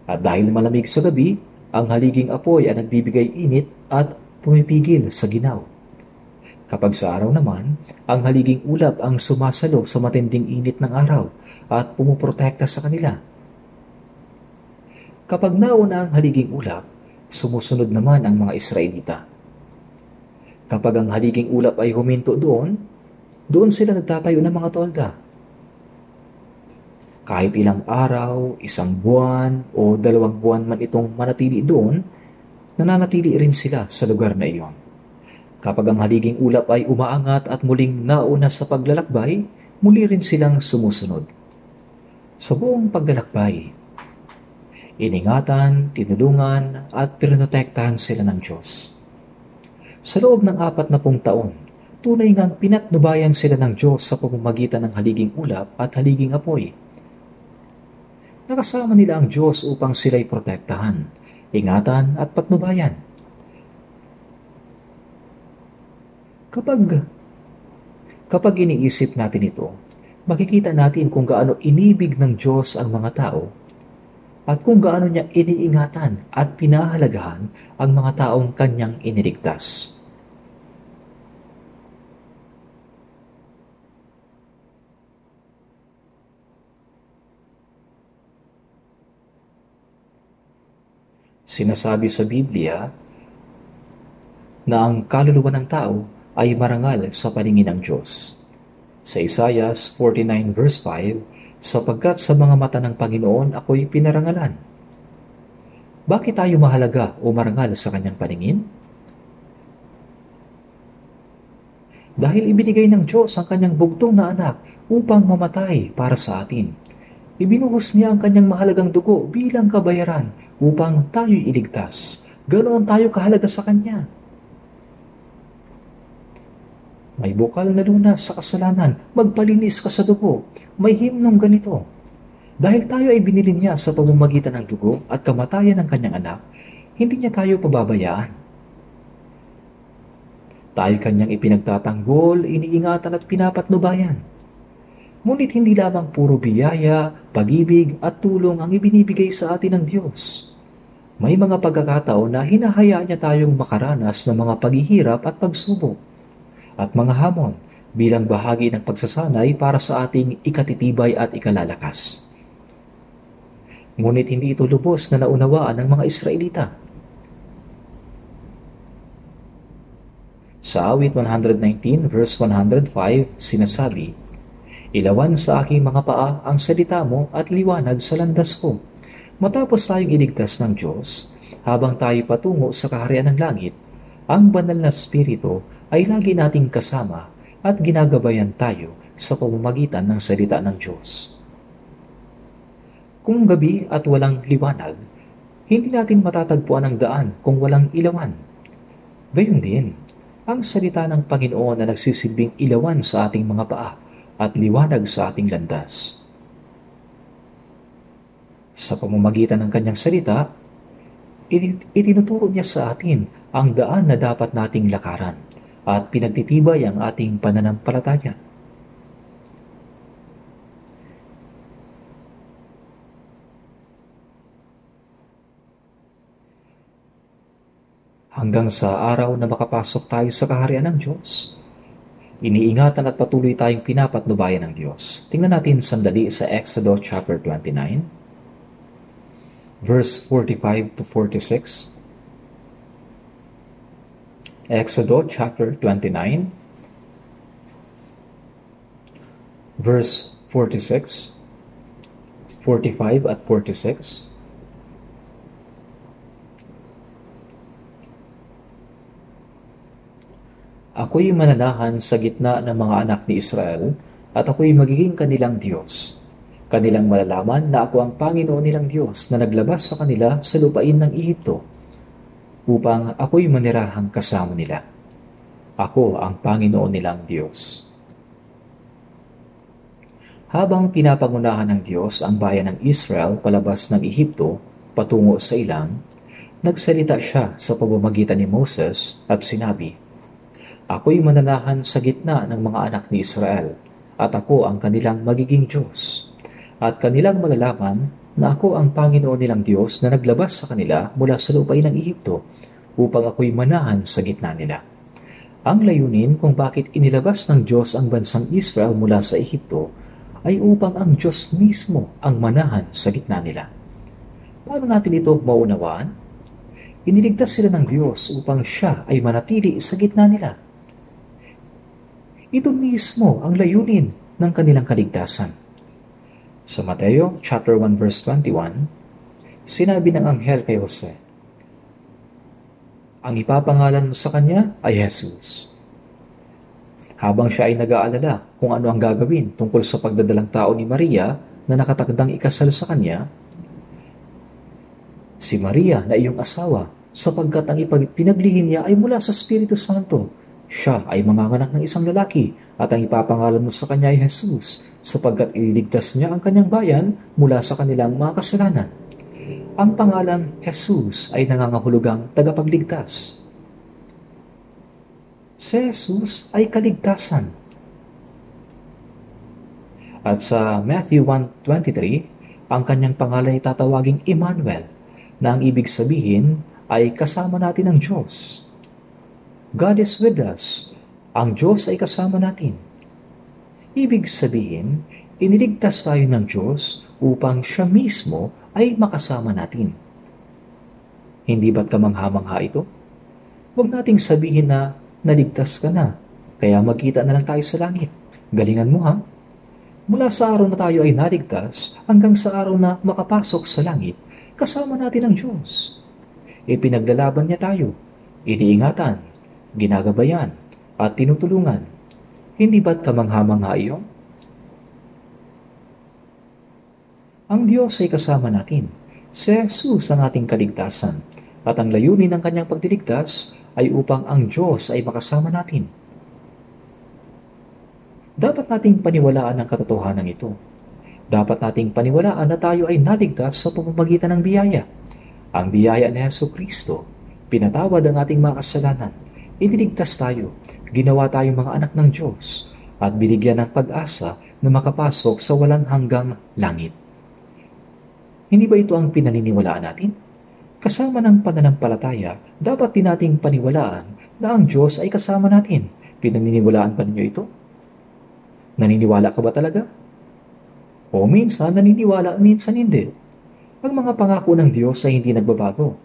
At dahil malamig sa gabi, ang haliging apoy ang nagbibigay init at pumipigil sa ginaw. Kapag sa araw naman, ang haliging ulap ang sumasalo sa matinding init ng araw at pumuprotekta sa kanila. Kapag nauna ang haliging ulap, sumusunod naman ang mga Israelita. Kapag ang haliging ulap ay huminto doon sila nagtatayo ng mga tolda. Kahit ilang araw, isang buwan o 2 buwan man itong manatili doon, nananatili rin sila sa lugar na iyon. Kapag ang haliging ulap ay umaangat at muling nauna sa paglalakbay, muli rin silang sumusunod. Sa buong paglalakbay, iningatan, tinulungan at pinotektahan sila ng Diyos. Sa loob ng 40 taon, tunay ngang pinatnubayan sila ng Diyos sa pamamagitan ng haliging ulap at haliging apoy. Nakasama nila ang Diyos upang sila'y protektahan, ingatan at patnubayan. Kapag iniisip natin ito, makikita natin kung gaano inibig ng Diyos ang mga tao at kung gaano niya iniingatan at pinahalagahan ang mga taong kanyang iniligtas. Sinasabi sa Biblia na ang kaluluwa ng tao ay marangal sa paningin ng Diyos. Sa Isaiah 49 verse 5, sapagkat sa mga mata ng Panginoon ako'y pinarangalan. Bakit tayo mahalaga o marangal sa kanyang paningin? Dahil ibinigay ng Diyos ang kanyang bugtong na anak upang mamatay para sa atin. Ibinuhos niya ang kanyang mahalagang dugo bilang kabayaran upang tayo'y iligtas. Ganoon tayo kahalaga sa kanya. May bukal na lunas sa kasalanan, magpalinis ka sa dugo. May himnong ganito. Dahil tayo ay binili niya sa pamamagitan ng dugo at kamatayan ng kanyang anak, hindi niya tayo pababayaan. Tayo kanyang ipinagtatanggol, iniingatan at pinapatnubayan. Ngunit hindi lamang puro biyaya, pag-ibig at tulong ang ibinibigay sa atin ng Diyos. May mga pagkakataon na hinahayaan niya tayong makaranas ng mga paghihirap at pagsubok at mga hamon bilang bahagi ng pagsasanay para sa ating ikatitibay at ikalalakas. Ngunit hindi ito lubos na naunawaan ng mga Israelita. Sa awit 119 verse 105 sinasabi, ilawan sa aking mga paa ang salita mo at liwanag sa landas ko. Matapos tayong iligtas ng Diyos, habang tayo patungo sa kaharian ng langit, ang banal na Espiritu ay lagi nating kasama at ginagabayan tayo sa pamamagitan ng salita ng Diyos. Kung gabi at walang liwanag, hindi natin matatagpuan ang daan kung walang ilawan. Gayon din, ang salita ng Panginoon na nagsisilbing ilawan sa ating mga paa at liwanag sa ating landas. Sa pamamagitan ng kanyang salita, itinuturo niya sa atin ang daan na dapat nating lakaran at pinagtitibay ang ating pananampalataya. Hanggang sa araw na makapasok tayo sa kaharian ng Diyos, iniingatan at patuloy tayong pinapatnubayan ng Diyos. Tingnan natin sandali sa Exodus chapter 29, verse 45 to 46. Exodus chapter 29, verse 46, 45 at 46. Ako'y mananahan sa gitna ng mga anak ni Israel at ako'y magiging kanilang Diyos. Kanilang malalaman na ako ang Panginoon nilang Diyos na naglabas sa kanila sa lupain ng Ehipto upang ako'y manirahang kasama nila. Ako ang Panginoon nilang Diyos. Habang pinapangunahan ng Diyos ang bayan ng Israel palabas ng Ehipto patungo sa ilang, nagsalita siya sa pamamagitan ni Moses at sinabi, "Ako'y mananahan sa gitna ng mga anak ni Israel, at ako ang kanilang magiging Diyos. At kanilang malalaman na ako ang Panginoon nilang Diyos na naglabas sa kanila mula sa lupain ng Ehipto upang ako'y manahan sa gitna nila." Ang layunin kung bakit inilabas ng Diyos ang bansang Israel mula sa Ehipto ay upang ang Diyos mismo ang manahan sa gitna nila. Paano natin ito maunawaan? Iniligtas sila ng Diyos upang siya ay manatili sa gitna nila. Ito mismo ang layunin ng kanilang kaligtasan. Sa Mateo chapter 1 verse 21, sinabi ng anghel kay Jose, "Ang ipapangalan mo sa kanya ay Jesus." Habang siya ay nag-aalala kung ano ang gagawin tungkol sa pagdadalang tao ni Maria na nakatakdang ikasal sa kanya, si Maria na iyong asawa, sapagkat ang pinaglihin niya ay mula sa Espiritu Santo. Siya ay manganganak ng isang lalaki at ang ipapangalan mo sa kanya ay Jesus, sapagkat ililigtas niya ang kanyang bayan mula sa kanilang mga kasalanan. Ang pangalang Jesus ay nangangahulugang tagapagligtas. Si Jesus ay kaligtasan. At sa Matthew 1:23, ang kanyang pangalan ay tatawaging Emmanuel, na ang ibig sabihin ay kasama natin ang Diyos. God is with us. Ang Diyos ay kasama natin. Ibig sabihin, iniligtas tayo ng Diyos upang siya mismo ay makasama natin. Hindi ba't kamangha-mangha ito? Huwag nating sabihin na naligtas ka na, kaya magkita na lang tayo sa langit. Galingan mo ha? Mula sa araw na tayo ay naligtas hanggang sa araw na makapasok sa langit, kasama natin ang Diyos. Ipinaglalaban niya tayo, iniingatan, ginagabayan, at tinutulungan. Hindi ba't kamangha-mangha iyon? Ang Diyos ay kasama natin. Si Jesus ang ating kaligtasan, at ang layunin ng kanyang pagdiligtas ay upang ang Diyos ay makasama natin. Dapat nating paniwalaan ang katotohanan ito. Dapat nating paniwalaan na tayo ay naligtas sa pamamagitan ng biyaya. Ang biyaya ni Jesucristo, pinatawad ang ating mga kasalanan, iniligtas tayo, ginawa tayong mga anak ng Diyos, at binigyan ng pag-asa na makapasok sa walang hanggang langit. Hindi ba ito ang pinaniniwalaan natin? Kasama ng pananampalataya, dapat din nating paniwalaan na ang Diyos ay kasama natin. Pinaniniwalaan ba ninyo ito? Naniniwala ka ba talaga? O minsan naniniwala, minsan hindi. Ang mga pangako ng Diyos ay hindi nagbabago.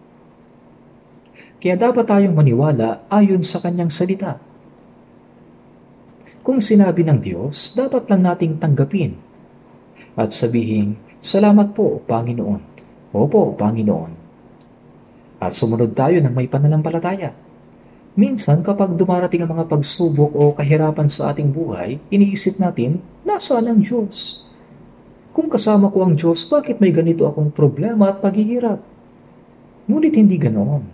Kaya dapat tayong maniwala ayon sa kanyang salita. Kung sinabi ng Diyos, dapat lang nating tanggapin at sabihin, "Salamat po, Panginoon." "Opo, Panginoon." At sumunod tayo ng may pananampalataya. Minsan kapag dumarating ang mga pagsubok o kahirapan sa ating buhay, iniisip natin, nasaan ang Diyos? Kung kasama ko ang Diyos, bakit may ganito akong problema at paghihirap? Ngunit hindi ganoon.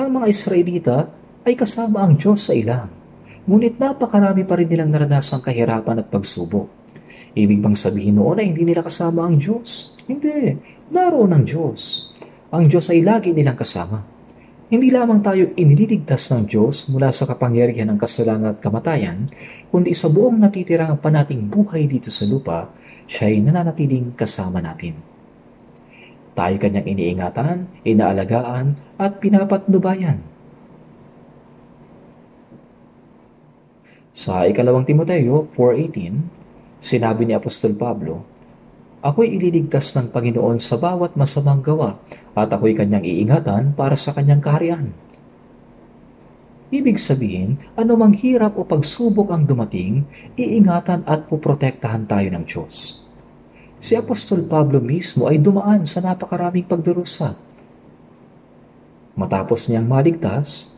Ang mga Israelita ay kasama ang Diyos sa ilang, ngunit napakarami pa rin nilang naranasang kahirapan at pagsubok. Ibig bang sabihin noon ay hindi nila kasama ang Diyos? Hindi. Naroon ang Diyos. Ang Diyos ay lagi nilang kasama. Hindi lamang tayo iniligtas ng Diyos mula sa kapangyarihan ng kasalanan at kamatayan, kundi sa buong natitirang pa nating buhay dito sa lupa, siya ay nananatiling kasama natin. Tayo kanyang iniingatan, inaalagaan, at pinapatnubayan. Sa ikalawang Timoteo 4:18, sinabi ni Apostol Pablo, "Ako'y ililigtas ng Panginoon sa bawat masamang gawa at ako'y kanyang iingatan para sa kanyang kaharian." Ibig sabihin, anumang hirap o pagsubok ang dumating, iingatan at poprotektahan tayo ng Diyos. Si Apostol Pablo mismo ay dumaan sa napakaraming pagdurusa. Matapos niyang maligtas,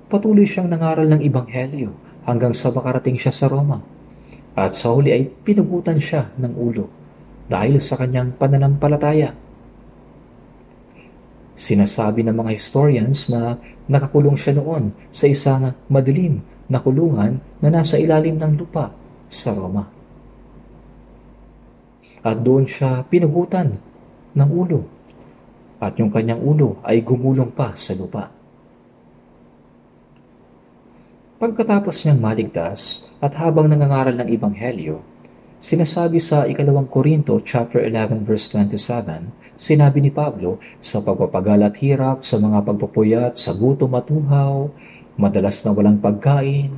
patuloy siyang nangaral ng Ebanghelyo hanggang sa makarating siya sa Roma. At sa huli ay pinugutan siya ng ulo dahil sa kanyang pananampalataya. Sinasabi ng mga historians na nakakulong siya noon sa isang madilim na kulungan na nasa ilalim ng lupa sa Roma. At doon siya pinugutan ng ulo, at yung kanyang ulo ay gumulong pa sa lupa. Pagkatapos niyang maligtas at habang nangangaral ng Ebanghelyo, sinasabi sa 2 Korinto chapter 11 verse 27, sinabi ni Pablo, sa pagpapagal at hirap, sa mga pagpupuyat, sa gutom at uhaw, madalas na walang pagkain,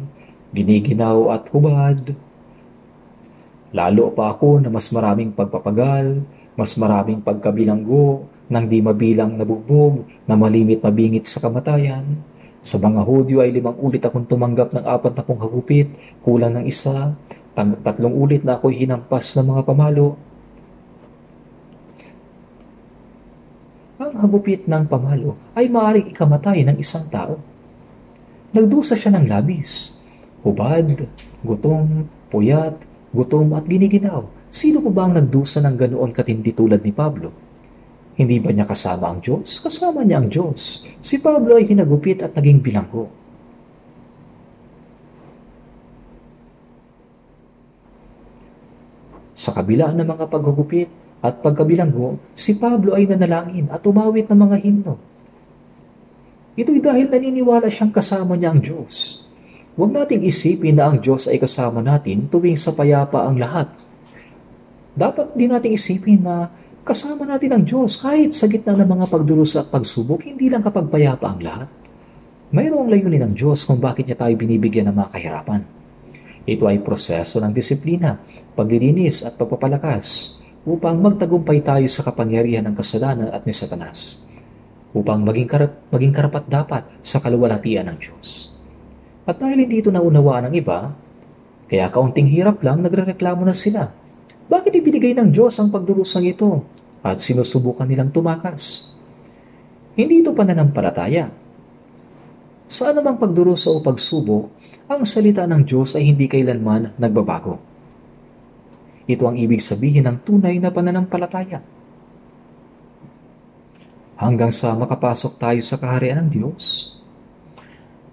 giniginaw at hubad. Lalo pa ako na mas maraming pagpapagal, mas maraming pagkabilanggo, nang di mabilang nabugbog, na malimit mabingit sa kamatayan. Sa mga Hudyo ay 5 ulit akong tumanggap ng 40 hagupit, kulang ng 1, 3 ulit na ako'y hinampas ng mga pamalo. Ang hagupit ng pamalo ay maaaring ikamatay ng isang tao. Nagdusa siya ng labis, hubad, gutom, puyat, gutom at giniginaw. Sino po ba ang nagdusa ng ganoon katindi tulad ni Pablo? Hindi ba niya kasama ang Diyos? Kasama niya ang Diyos. Si Pablo ay hinagupit at naging bilanggo. Sa kabila ng mga paghugupit at pagkabilanggo, si Pablo ay nanalangin at umawit ng mga himno. Ito'y dahil naniniwala siyang kasama niya ang Diyos. Huwag nating isipin na ang Diyos ay kasama natin tuwing sa payapa ang lahat. Dapat din nating isipin na kasama natin ang Diyos kahit sa gitna ng mga pagdurusa at pagsubok, hindi lang kapag payapa ang lahat. Mayroong layunin ng Diyos kung bakit niya tayo binibigyan ng mga kahirapan. Ito ay proseso ng disiplina, paglilinis at pagpapalakas upang magtagumpay tayo sa kapangyarihan ng kasalanan at ni Satanas, upang maging karapat-dapat sa kaluwalhatian ng Diyos. At dahil hindi ito naunawaan ng iba, kaya kaunting hirap lang nagrereklamo na sila. Bakit ibinigay ng Diyos ang pagdurusang ito at sinusubukan nilang tumakas? Hindi ito pananampalataya. Sa anumang pagdurusa o pagsubok, ang salita ng Diyos ay hindi kailanman nagbabago. Ito ang ibig sabihin ng tunay na pananampalataya. Hanggang sa makapasok tayo sa kaharian ng Diyos,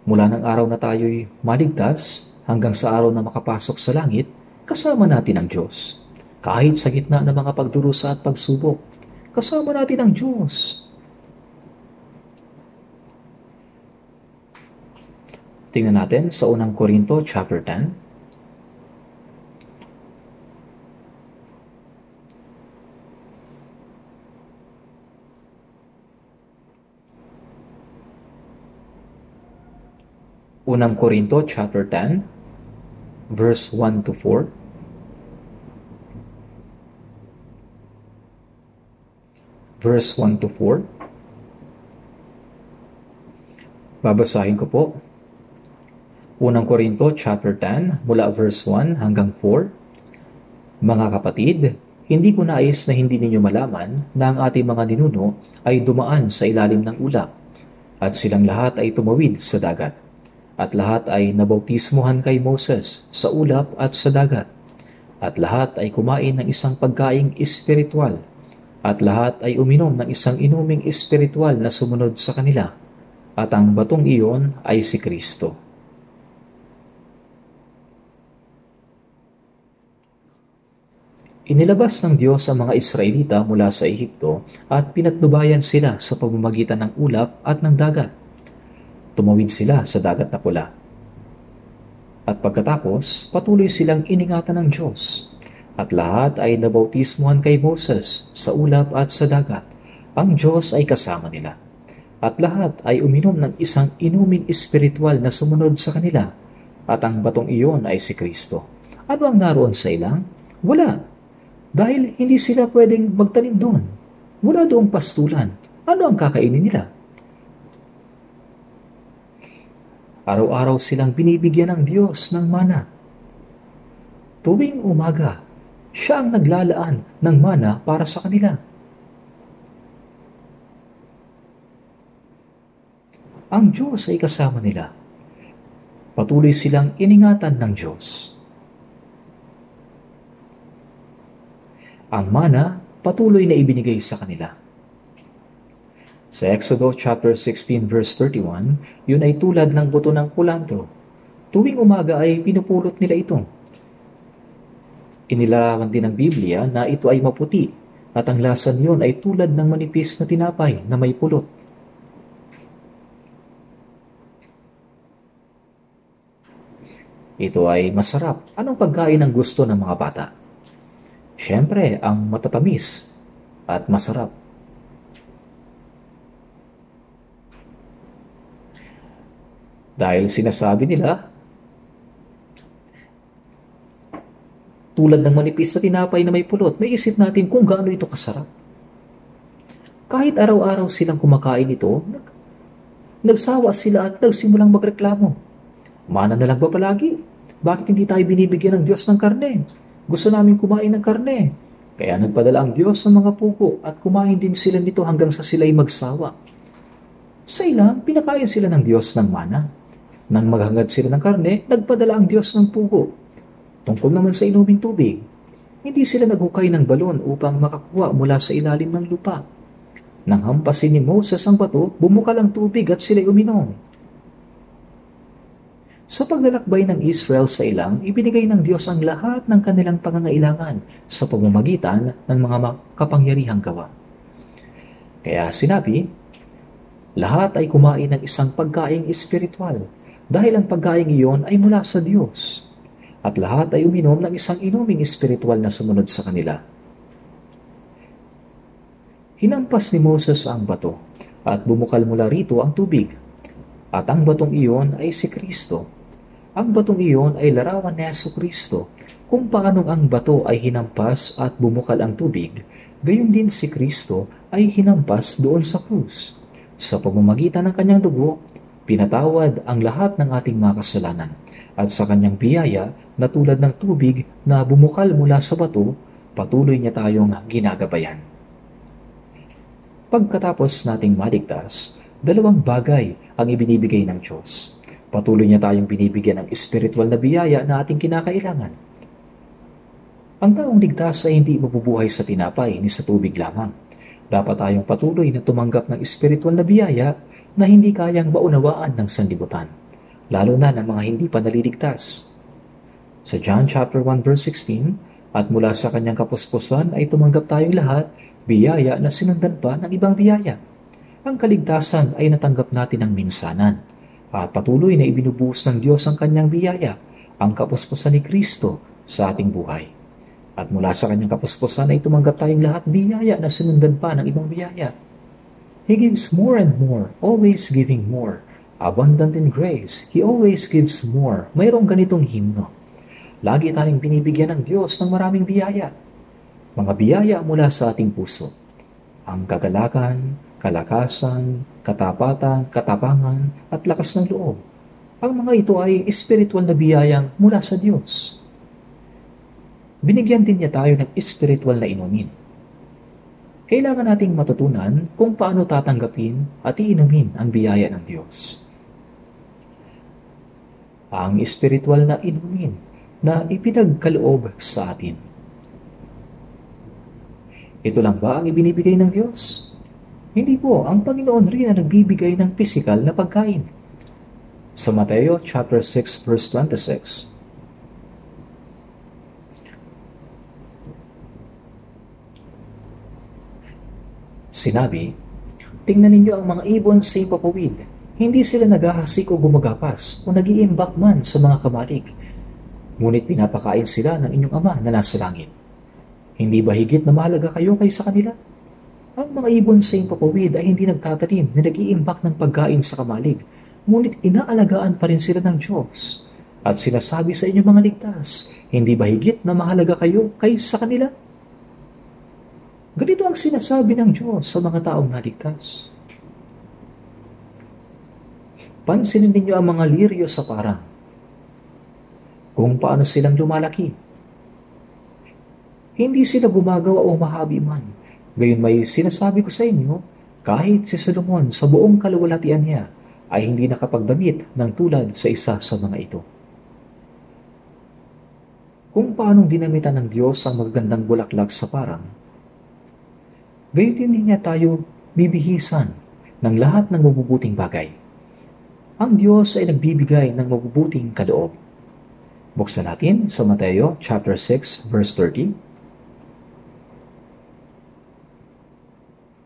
mula ng araw na tayo'y maligtas hanggang sa araw na makapasok sa langit, kasama natin ang Diyos. Kahit sa gitna ng mga pagdurusa at pagsubok, kasama natin ang Diyos. Tingnan natin sa 1 Korinto chapter 10. Unang Korinto chapter 10, verse 1 to 4. Verse 1 to 4. Babasahin ko po. Unang Korinto chapter 10, mula verse 1 hanggang 4. Mga kapatid, hindi ko nais na hindi ninyo malaman na ang ating mga ninuno ay dumaan sa ilalim ng ulap, at silang lahat ay tumawid sa dagat. At lahat ay nabautismuhan kay Moses sa ulap at sa dagat. At lahat ay kumain ng isang pagkaing espiritual. At lahat ay uminom ng isang inuming espiritual na sumunod sa kanila. At ang batong iyon ay si Kristo. Inilabas ng Diyos ang mga Israelita mula sa Ehipto at pinatnubayan sila sa pamamagitan ng ulap at ng dagat. Tumawid sila sa dagat na pula. At pagkatapos, patuloy silang iningatan ng Diyos. At lahat ay nabautismuhan kay Moses sa ulap at sa dagat. Ang Diyos ay kasama nila. At lahat ay uminom ng isang inuming espiritual na sumunod sa kanila. At ang batong iyon ay si Kristo. Ano ang naroon sa ilang? Wala. Dahil hindi sila pwedeng magtanim doon. Wala doong pastulan. Ano ang kakainin nila? Araw-araw silang binibigyan ng Diyos ng mana. Tuwing umaga, siya ang naglalaan ng mana para sa kanila. Ang Diyos ay kasama nila. Patuloy silang iningatan ng Diyos. Ang mana patuloy na ibinigay sa kanila. Sa Exodo chapter 16 verse 31, yun ay tulad ng buto ng kulantro. Tuwing umaga ay pinupulot nila ito. Inilarawan din ng Biblia na ito ay maputi at ang lasa niyon ay tulad ng manipis na tinapay na may pulot. Ito ay masarap. Anong pagkain ang gusto ng mga bata? Siyempre, ang matatamis at masarap. Dahil sinasabi nila, tulad ng manipis na tinapay na may pulot, may isip natin kung gaano ito kasarap. Kahit araw-araw silang kumakain ito, nagsawa sila at nagsimulang magreklamo. Mana na lang ba palagi? Bakit hindi tayo binibigyan ng Diyos ng karne? Gusto namin kumain ng karne. Kaya nagpadala ang Diyos ng mga pugo at kumain din sila nito hanggang sa sila'y magsawa. Sa ilang, pinakain sila ng Diyos ng mana. Nang maghangad sila ng karne, nagpadala ang Diyos ng pugo. Tungkol naman sa inuming tubig, hindi sila naghukay ng balon upang makakuha mula sa ilalim ng lupa. Nang hampasin ni Moses ang bato, bumukal ang tubig at sila'y uminom. Sa paglalakbay ng Israel sa ilang, ibinigay ng Diyos ang lahat ng kanilang pangangailangan sa pamamagitan ng mga kapangyarihang gawa. Kaya sinabi, lahat ay kumain ng isang pagkaing espiritual dahil ang pagkaing iyon ay mula sa Diyos. At lahat ay uminom ng isang inuming espiritual na sumunod sa kanila. Hinampas ni Moses ang bato at bumukal mula rito ang tubig. At ang batong iyon ay si Kristo. Ang batong iyon ay larawan ni Jesucristo kung paanong ang bato ay hinampas at bumukal ang tubig, gayon din si Kristo ay hinampas doon sa krus. Sa pamamagitan ng kanyang dugo, pinatawad ang lahat ng ating mga kasalanan at sa kanyang biyaya na tulad ng tubig na bumukal mula sa bato, patuloy niya tayong ginagabayan. Pagkatapos nating maligtas, dalawang bagay ang ibinibigay ng Diyos. Patuloy niya tayong binibigyan ng espiritual na biyaya na ating kinakailangan. Ang taong ligtas ay hindi mabubuhay sa tinapay ni sa tubig lamang. Dapat tayong patuloy na tumanggap ng espiritual na biyaya na hindi kayang maunawaan ng sanlibutan, lalo na ng mga hindi pa naliligtas. Sa John chapter 1 verse 16, at mula sa kanyang kapuspusan ay tumanggap tayong lahat biyaya na sinundan pa ng ibang biyaya. Ang kaligtasan ay natanggap natin ng minsanan at patuloy na ibinubuhos ng Diyos ang kanyang biyaya, ang kapuspusan ni Kristo sa ating buhay. At mula sa kanyang kapuspusan ay tumanggap tayong lahat biyaya na sinundan pa ng ibang biyaya. He gives more and more, always giving more. Abundant in grace, He always gives more. Mayroong ganitong himno. Lagi tayong binibigyan ng Diyos ng maraming biyaya. Mga biyaya mula sa ating puso. Ang kagalakan, kalakasan, katapatan, katapangan, at lakas ng loob. Ang mga ito ay espiritual na biyayang mula sa Diyos. Binigyan din niya tayo ng espiritual na inumin. Kailangan nating matutunan kung paano tatanggapin at iinumin ang biyaya ng Diyos. Ang espiritual na inumin na ipinagkaloob sa atin. Ito lang ba ang ibinibigay ng Diyos? Hindi po, ang Panginoon rin ang nagbibigay ng pisikal na pagkain. Sa Mateo chapter 6 verse 26. Sinabi, tingnan ninyo ang mga ibon sa ipapawid. Hindi sila naghahasik o gumagapas o nag-iimbak man sa mga kamalig. Ngunit pinapakain sila ng inyong Ama na nasa langit. Hindi ba higit na mahalaga kayo kaysa kanila? Ang mga ibon sa ipapawid ay hindi nagtatanim na nag-iimbak ng pagkain sa kamalig. Ngunit inaalagaan pa rin sila ng Diyos. At sinasabi sa inyong mga ligtas, hindi ba higit na mahalaga kayo kaysa kanila? Ganito ang sinasabi ng Diyos sa mga taong naligtas. Pansinin ninyo ang mga liryo sa parang, kung paano silang lumalaki. Hindi sila gumagawa o mahabi man. Gayon may sinasabi ko sa inyo, kahit si Solomon sa buong kaluwalhatian niya ay hindi nakapagdamit ng tulad sa isa sa mga ito. Kung paanong dinamitan ng Diyos ang magagandang bulaklak sa parang, gayon din niya tayo bibihisan ng lahat ng mabubuting bagay. Ang Diyos ay nagbibigay ng mabubuting kaloob. Buksan natin sa Mateo chapter 6 verse 30.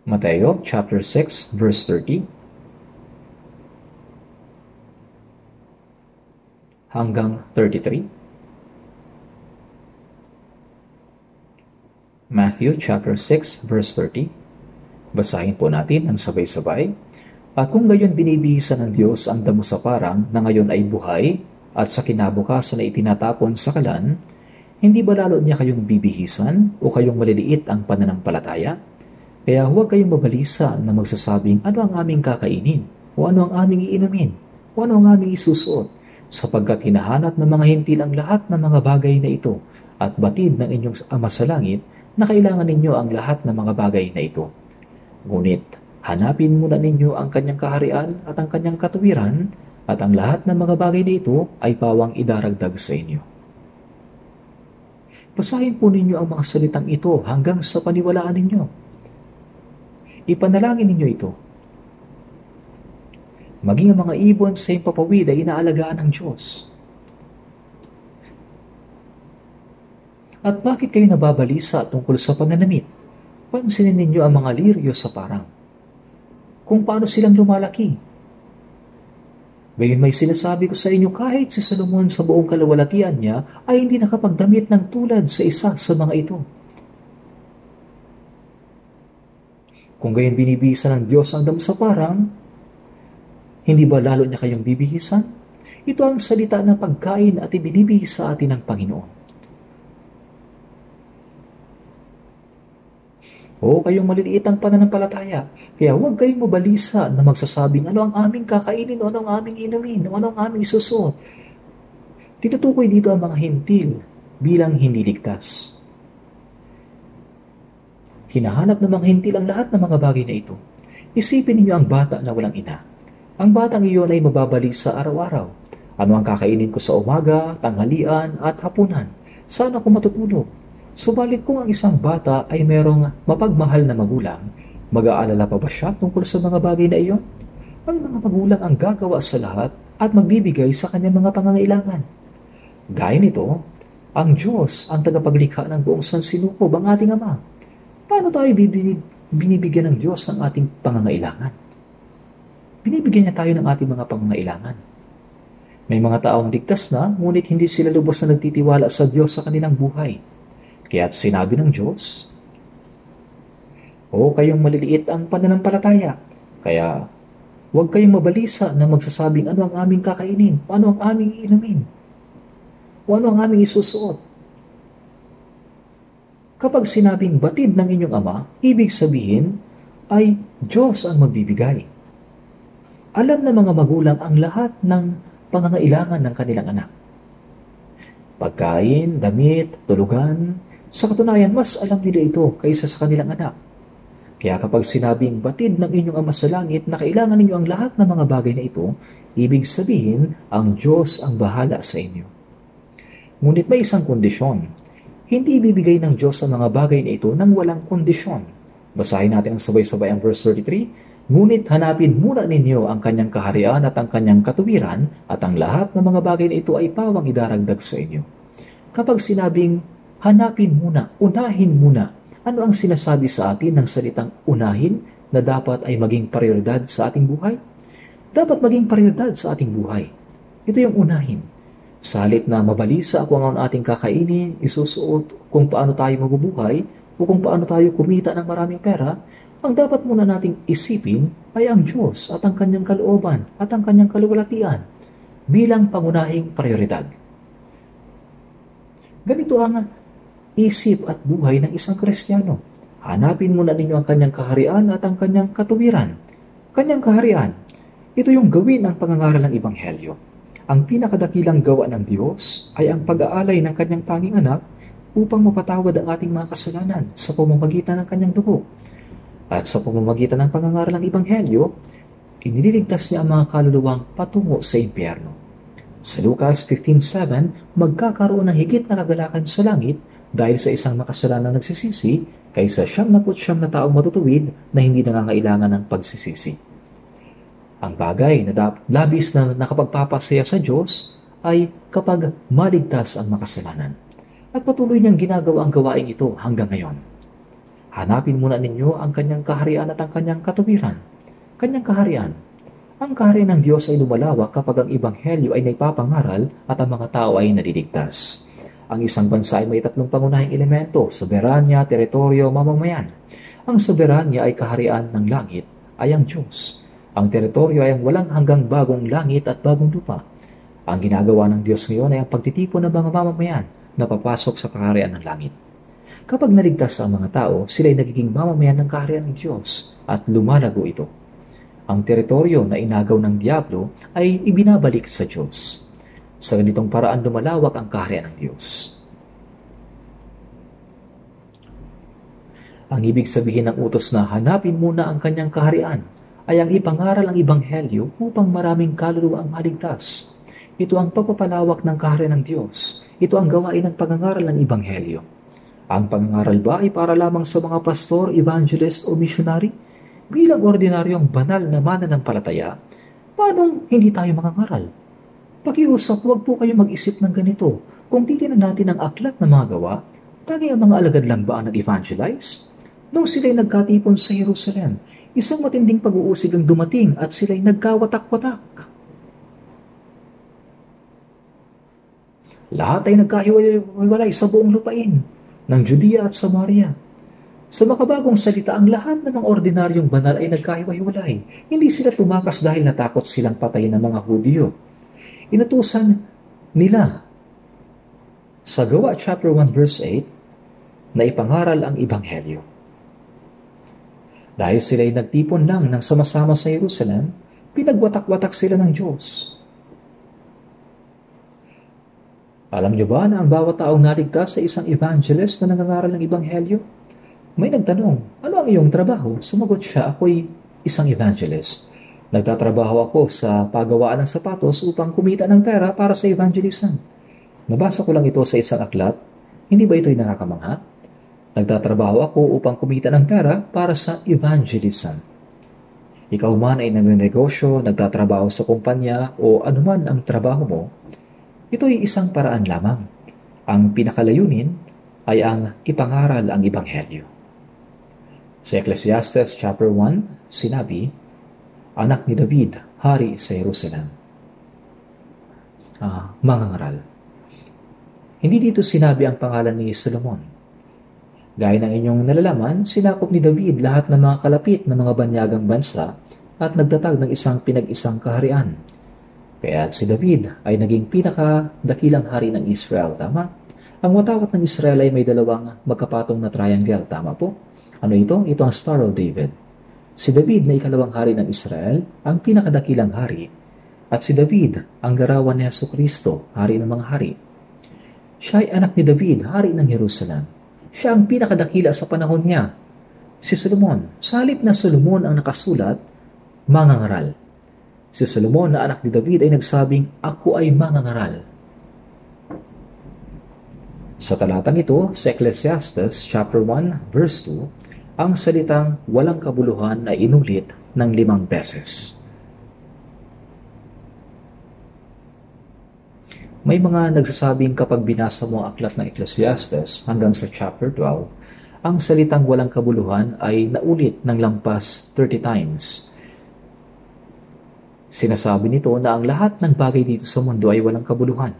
Mateo chapter 6 verse 30 hanggang 33. Matthew chapter 6 verse 30. Basahin po natin ng sabay-sabay. At kung gayon binibihisan ng Diyos ang damo sa parang na ngayon ay buhay at sa kinabukasan ay itinatapon sa kalan, hindi ba lalo niya kayong bibihisan o kayong maliliit ang pananampalataya? Kaya huwag kayong mabalisa na magsasabing ano ang aming kakainin o ano ang aming iinumin o ano ang aming isusuot, sapagkat hinahanap ng mga hintil ang lahat ng mga bagay na ito at batid ng inyong Ama sa langit na kailangan ninyo ang lahat ng mga bagay na ito. Ngunit, hanapin muna ninyo ang kanyang kaharian at ang kanyang katuwiran at ang lahat ng mga bagay na ito ay pawang idaragdag sa inyo. Basahin po ninyo ang mga salitang ito hanggang sa paniwalaan ninyo. Ipanalangin ninyo ito. Maging ang mga ibon sa impapawid ay inaalagaan ng Diyos. At bakit kayo nababalisa tungkol sa pananamit? Pansinin ninyo ang mga liryo sa parang, kung paano silang lumalaki. Gayon may sinasabi ko sa inyo, kahit si Solomon sa buong kaluwalhatian niya ay hindi nakapagdamit ng tulad sa isa sa mga ito. Kung gayon binibihisan ng Diyos ang damo sa parang, hindi ba lalo niya kayong bibihisan? Ito ang salita ng pagkain at ibinibihis sa atin ng Panginoon. O kayong maliliit ang pananampalataya, kaya huwag kayong mabalisa na magsasabing ano ang aming kakainin o ano ang aming inumin o ano ang aming isusuot. Tinutukoy dito ang mga hintil bilang hindi ligtas. Hinahanap ng mga hintil ang lahat ng mga bagay na ito. Isipin ninyo ang bata na walang ina. Ang batang iyon ay mababalisa araw-araw. Ano ang kakainin ko sa umaga, tanghalian at hapunan? Saan ako matutulog? Subalit kung ang isang bata ay merong mapagmahal na magulang, mag-aalala pa ba siya tungkol sa mga bagay na iyon? Ang mga magulang ang gagawa sa lahat at magbibigay sa kanyang mga pangangailangan. Gaya nito, ang Diyos ang tagapaglikha ng buong sansinukob, ang ating Ama. Paano tayo binibigyan ng Diyos ng ating pangangailangan? Binibigyan niya tayo ng ating mga pangangailangan. May mga taong ligtas na, ngunit hindi sila lubos na nagtitiwala sa Diyos sa kanilang buhay. Kaya't sinabi ng Diyos, o kayong maliliit ang pananampalataya, kaya huwag kayong mabalisa na magsasabing ano ang aming kakainin, o ano ang aming iinumin, o ano ang aming isusuot. Kapag sinabing batid ng inyong Ama, ibig sabihin ay Diyos ang magbibigay. Alam ng mga magulang ang lahat ng pangangailangan ng kanilang anak. Pagkain, damit, tulugan. Sa katunayan, mas alam nila ito kaysa sa kanilang anak. Kaya kapag sinabing batid ng inyong Ama sa langit na kailangan ninyo ang lahat ng mga bagay na ito, ibig sabihin, ang Diyos ang bahala sa inyo. Ngunit may isang kondisyon. Hindi ibibigay ng Diyos ang mga bagay na ito nang walang kondisyon. Basahin natin ang sabay-sabay ang verse 33. Ngunit hanapin muna ninyo ang kanyang kaharian at ang kanyang katuwiran at ang lahat ng mga bagay na ito ay pawang idaragdag sa inyo. Kapag sinabing hanapin muna, unahin muna, ano ang sinasabi sa atin ng salitang unahin na dapat ay maging prioridad sa ating buhay? Dapat maging prioridad sa ating buhay. Ito yung unahin. Sa halip na mabalisa kung ano ating kakainin, isusuot, kung paano tayo mabubuhay, o kung paano tayo kumita ng maraming pera, ang dapat muna nating isipin ay ang Diyos at ang kanyang kalooban at ang kanyang kaluwalhatian bilang pangunahing prioridad. Ganito ang isip at buhay ng isang Kristiyano. Hanapin muna ninyo ang kanyang kaharian at ang kanyang katuwiran. Kanyang kaharian, ito yung gawin ang pangangaral ng Ebanghelyo. Ang pinakadakilang gawa ng Diyos ay ang pag-aalay ng kanyang tanging anak upang mapatawad ang ating mga kasalanan sa pamamagitan ng kanyang dugo. At sa pamamagitan ng pangangaral ng Ebanghelyo, inililigtas niya ang mga kaluluwang patungo sa impyerno. Sa Lucas 15:7, magkakaroon ng higit na kagalakan sa langit dahil sa isang makasalanan nagsisisi kaysa 99 na taong matutuwid na hindi nangangailangan ng pagsisisi. Ang bagay na labis na nakapagpapasaya sa Diyos ay kapag maligtas ang makasalanan. At patuloy niyang ginagawa ang gawain ito hanggang ngayon. Hanapin muna ninyo ang kanyang kaharian at ang kanyang katuwiran. Kanyang kaharian. Ang kaharian ng Diyos ay lumalawak kapag ang ebanghelyo ay naipapangaral at ang mga tao ay naliligtas. Ang isang bansa ay may tatlong pangunahing elemento: soberanya, teritoryo, mamamayan. Ang soberanya ay kaharian ng langit, ay ang Diyos. Ang teritoryo ay ang walang hanggang bagong langit at bagong lupa. Ang ginagawa ng Diyos ngayon ay ang pagtitipon ng mga mamamayan na papasok sa kaharian ng langit. Kapag naligtas ang mga tao, sila ay nagiging mamamayan ng kaharian ng Diyos at lumalago ito. Ang teritoryo na inagaw ng Diablo ay ibinabalik sa Diyos. Sa ganitong paraan lumalawak ang kaharian ng Diyos. Ang ibig sabihin ng utos na hanapin muna ang kanyang kaharian ay ang ipangaral ang ebanghelyo upang maraming kaluluwa ang maligtas. Ito ang pagpapalawak ng kaharian ng Diyos. Ito ang gawain ng pagngangaral ng ebanghelyo. Ang pagngangaral ba ay para lamang sa mga pastor, evangelist o missionary? Bilang ordinaryong banal na mananampalataya, paano hindi tayo mangangaral? Pakiusap, huwag po kayo mag-isip ng ganito. Kung titignan natin ang aklat ng mga gawa, tanging ang mga alagad lang ba ang nag-evangelize? Nung sila'y nagkatipon sa Jerusalem, isang matinding pag-uusig ang dumating at sila'y nagkawatak-watak. Lahat ay nagkahiwalay sa buong lupain ng Judea at Samaria. Sa makabagong salita, ang lahat ng mga ordinaryong banal ay nagkahiwa-hiwalay. Hindi sila tumakas dahil natakot silang patayin ng mga Hudyo. Inutusan nila sa Gawa chapter 1 verse 8 na ipangaral ang ebanghelyo. Dahil sila ay nagtipon lang ng sama-sama sa Jerusalem, pinagwatak-watak sila ng Diyos. Alam niyo ba na ang bawat taong naligtas sa isang evangelist na nangangaral ng ebanghelyo? May nagtanong, ano ang iyong trabaho? Sumagot siya, ako'y isang evangelist. Nagtatrabaho ako sa paggawaan ng sapatos upang kumita ng pera para sa evangelism. Nabasa ko lang ito sa isang aklat. Hindi ba ito'y nakakamangha? Nagtatrabaho ako upang kumita ng pera para sa evangelism. Ikaw man ay nagnenegosyo, nagtatrabaho sa kumpanya o anuman ang trabaho mo, ito'y isang paraan lamang. Ang pinakalayunin ay ang ipangaral ang ebanghelyo. Sa Ecclesiastes chapter 1, sinabi, anak ni David, hari sa Jerusalem. Mangangaral. Hindi dito sinabi ang pangalan ni Solomon. Gaya ng inyong nalalaman, sinakop ni David lahat ng mga kalapit na mga banyagang bansa at nagtatag ng isang pinag-isang kaharian. Kaya si David ay naging pinakadakilang hari ng Israel, tama? Ang watawat ng Israel ay may dalawang magkapatong na triangle, tama po? Ano ito? Ito ang Star of David. Si David na ikalawang hari ng Israel, ang pinakadakilang hari, at si David ang larawan ni Jesucristo, hari ng mga hari. Siya ay anak ni David, hari ng Jerusalem. Siya ang pinakadakila sa panahon niya. Si Solomon, sa halip na Solomon ang nakasulat, mangangaral. Si Solomon na anak ni David ay nagsabing, ako ay mangangaral. Sa talatang ito, sa Ecclesiastes chapter 1 verse 2, ang salitang walang kabuluhan ay inulit ng 5 beses. May mga nagsasabing kapag binasa mo ang aklat ng Ecclesiastes hanggang sa chapter 12, ang salitang walang kabuluhan ay naulit ng lampas 30 times. Sinasabi nito na ang lahat ng bagay dito sa mundo ay walang kabuluhan.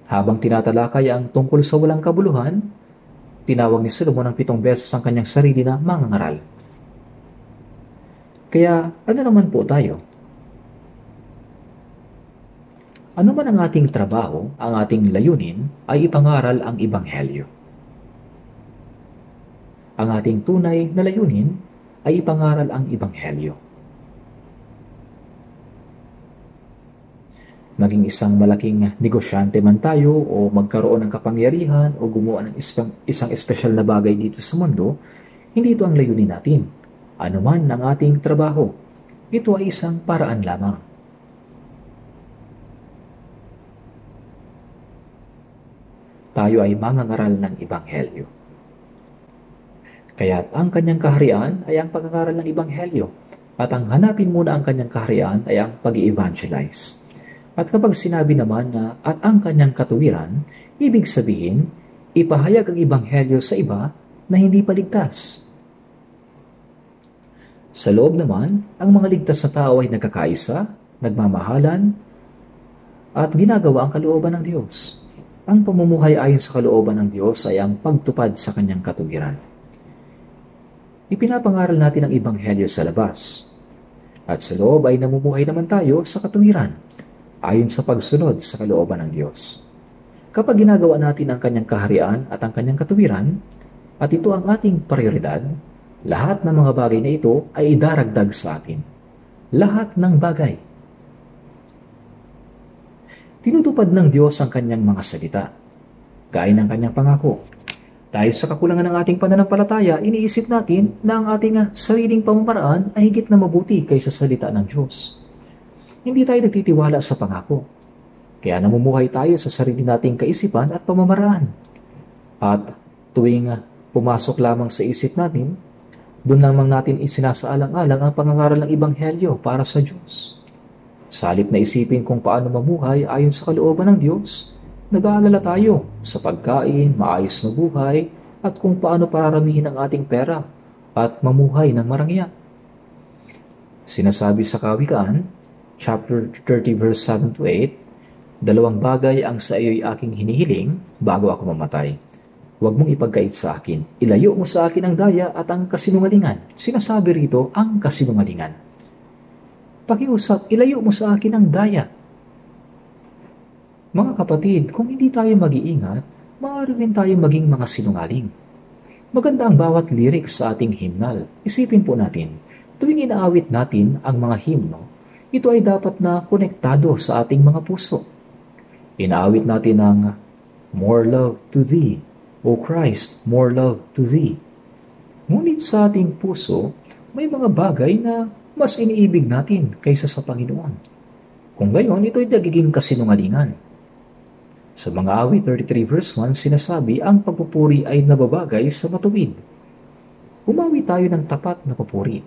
Habang tinatalakay ang tungkol sa walang kabuluhan, tinawag ni Solomon ng 7 beses ang kanyang sarili na mangangaral. Kaya ano naman po tayo? Ano man ang ating trabaho, ang ating layunin ay ipangaral ang ebanghelyo. Ang ating tunay na layunin ay ipangaral ang ebanghelyo. Maging isang malaking negosyante man tayo o magkaroon ng kapangyarihan o gumawa ng isang espesyal na bagay dito sa mundo, hindi ito ang layunin natin. Ano man ang ating trabaho, ito ay isang paraan lamang. Tayo ay mangangaral ng ebanghelyo. Kaya't ang kanyang kaharian ay ang pag-aaral ng Ebanghelyo at ang hanapin muna ang kanyang kaharian ay ang pag-i-evangelize. At kapag sinabi naman na at ang kanyang katuwiran, ibig sabihin, ipahayag ang Ebanghelyo sa iba na hindi pa ligtas. Sa loob naman, ang mga ligtas na tao ay nagkakaisa, nagmamahalan, at ginagawa ang kalooban ng Diyos. Ang pamumuhay ayon sa kalooban ng Diyos ay ang pagtupad sa kanyang katuwiran. Ipinapangaral natin ang Ebanghelyo sa labas, at sa loob ay namumuhay naman tayo sa katuwiran, ayon sa pagsunod sa kalooban ng Diyos. Kapag ginagawa natin ang kanyang kaharian at ang kanyang katuwiran, at ito ang ating prioridad, lahat ng mga bagay na ito ay idaragdag sa atin. Lahat ng bagay. Tinutupad ng Diyos ang kanyang mga salita, gaya ng kanyang pangako. Dahil sa kakulangan ng ating pananampalataya, iniisip natin na ang ating sariling pamamaraan ay higit na mabuti kaysa salita ng Diyos. Hindi tayo nagtitiwala sa pangako. Kaya namumuhay tayo sa sarili nating kaisipan at pamamaraan. At tuwing pumasok lamang sa isip natin, doon lamang natin isinasaalang-alang ang pangangaral ng Ebanghelyo para sa Diyos. Sa halip na isipin kung paano mamuhay ayon sa kalooban ng Diyos, nag-aalala tayo sa pagkain, maayos na buhay, at kung paano pararamihin ang ating pera at mamuhay ng marangya. Sinasabi sa Kawikaan, chapter 30 verse 7 to 8, dalawang bagay ang sa iyo'y aking hinihiling bago ako mamatay. Huwag mong ipagkait sa akin. Ilayo mo sa akin ang daya at ang kasinungalingan. Sinasabi rito ang kasinungalingan. Pakiusap, ilayo mo sa akin ang daya. Mga kapatid, kung hindi tayo mag-iingat, maaari rin tayo maging mga sinungaling. Maganda ang bawat lyrics sa ating hymnal. Isipin po natin, tuwing inaawit natin ang mga hymno, ito ay dapat na konektado sa ating mga puso. Inaawit natin ang More Love to Thee, O Christ, More Love to Thee. Ngunit sa ating puso, may mga bagay na mas iniibig natin kaysa sa Panginoon. Kung gayon, ito ay nagiging kasinungalingan. Sa mga awit 33 verse 1, sinasabi ang pagpupuri ay nababagay sa matuwid. Umawi tayo ng tapat na papuri.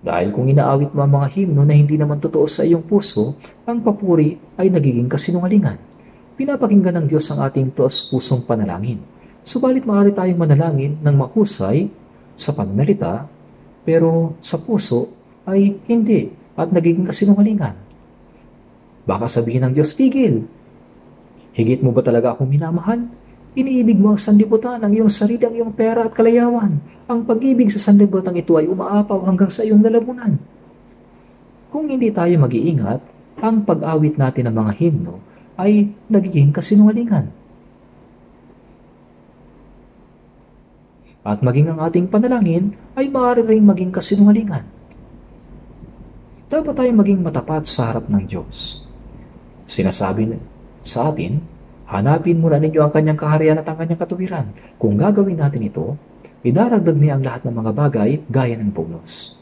Dahil kung inaawit mo ang mga himno na hindi naman totoo sa iyong puso, ang papuri ay nagiging kasinungalingan. Pinapakinggan ng Diyos ang ating taos-pusong panalangin. Subalit maaari tayong manalangin ng mahusay sa pananalita, pero sa puso ay hindi at nagiging kasinungalingan. Baka sabihin ng Diyos, tigil. Higit mo ba talaga akong minamahal? Iniibig mo ang sanlibutan, ang iyong sarili, ang iyong pera at kalayawan. Ang pag-ibig sa sanlibutan ito ay umaapaw hanggang sa iyong lalamunan. Kung hindi tayo mag-iingat, ang pag-awit natin ng mga himno ay nagiging kasinungalingan. At maging ang ating panalangin ay maaari ring maging kasinungalingan. Dapat tayo maging matapat sa harap ng Diyos. Sinasabi sa atin, hanapin muna ninyo ang kanyang kaharian at ang kanyang katuwiran. Kung gagawin natin ito, idaragdag niya ang lahat ng mga bagay gaya ng bonus.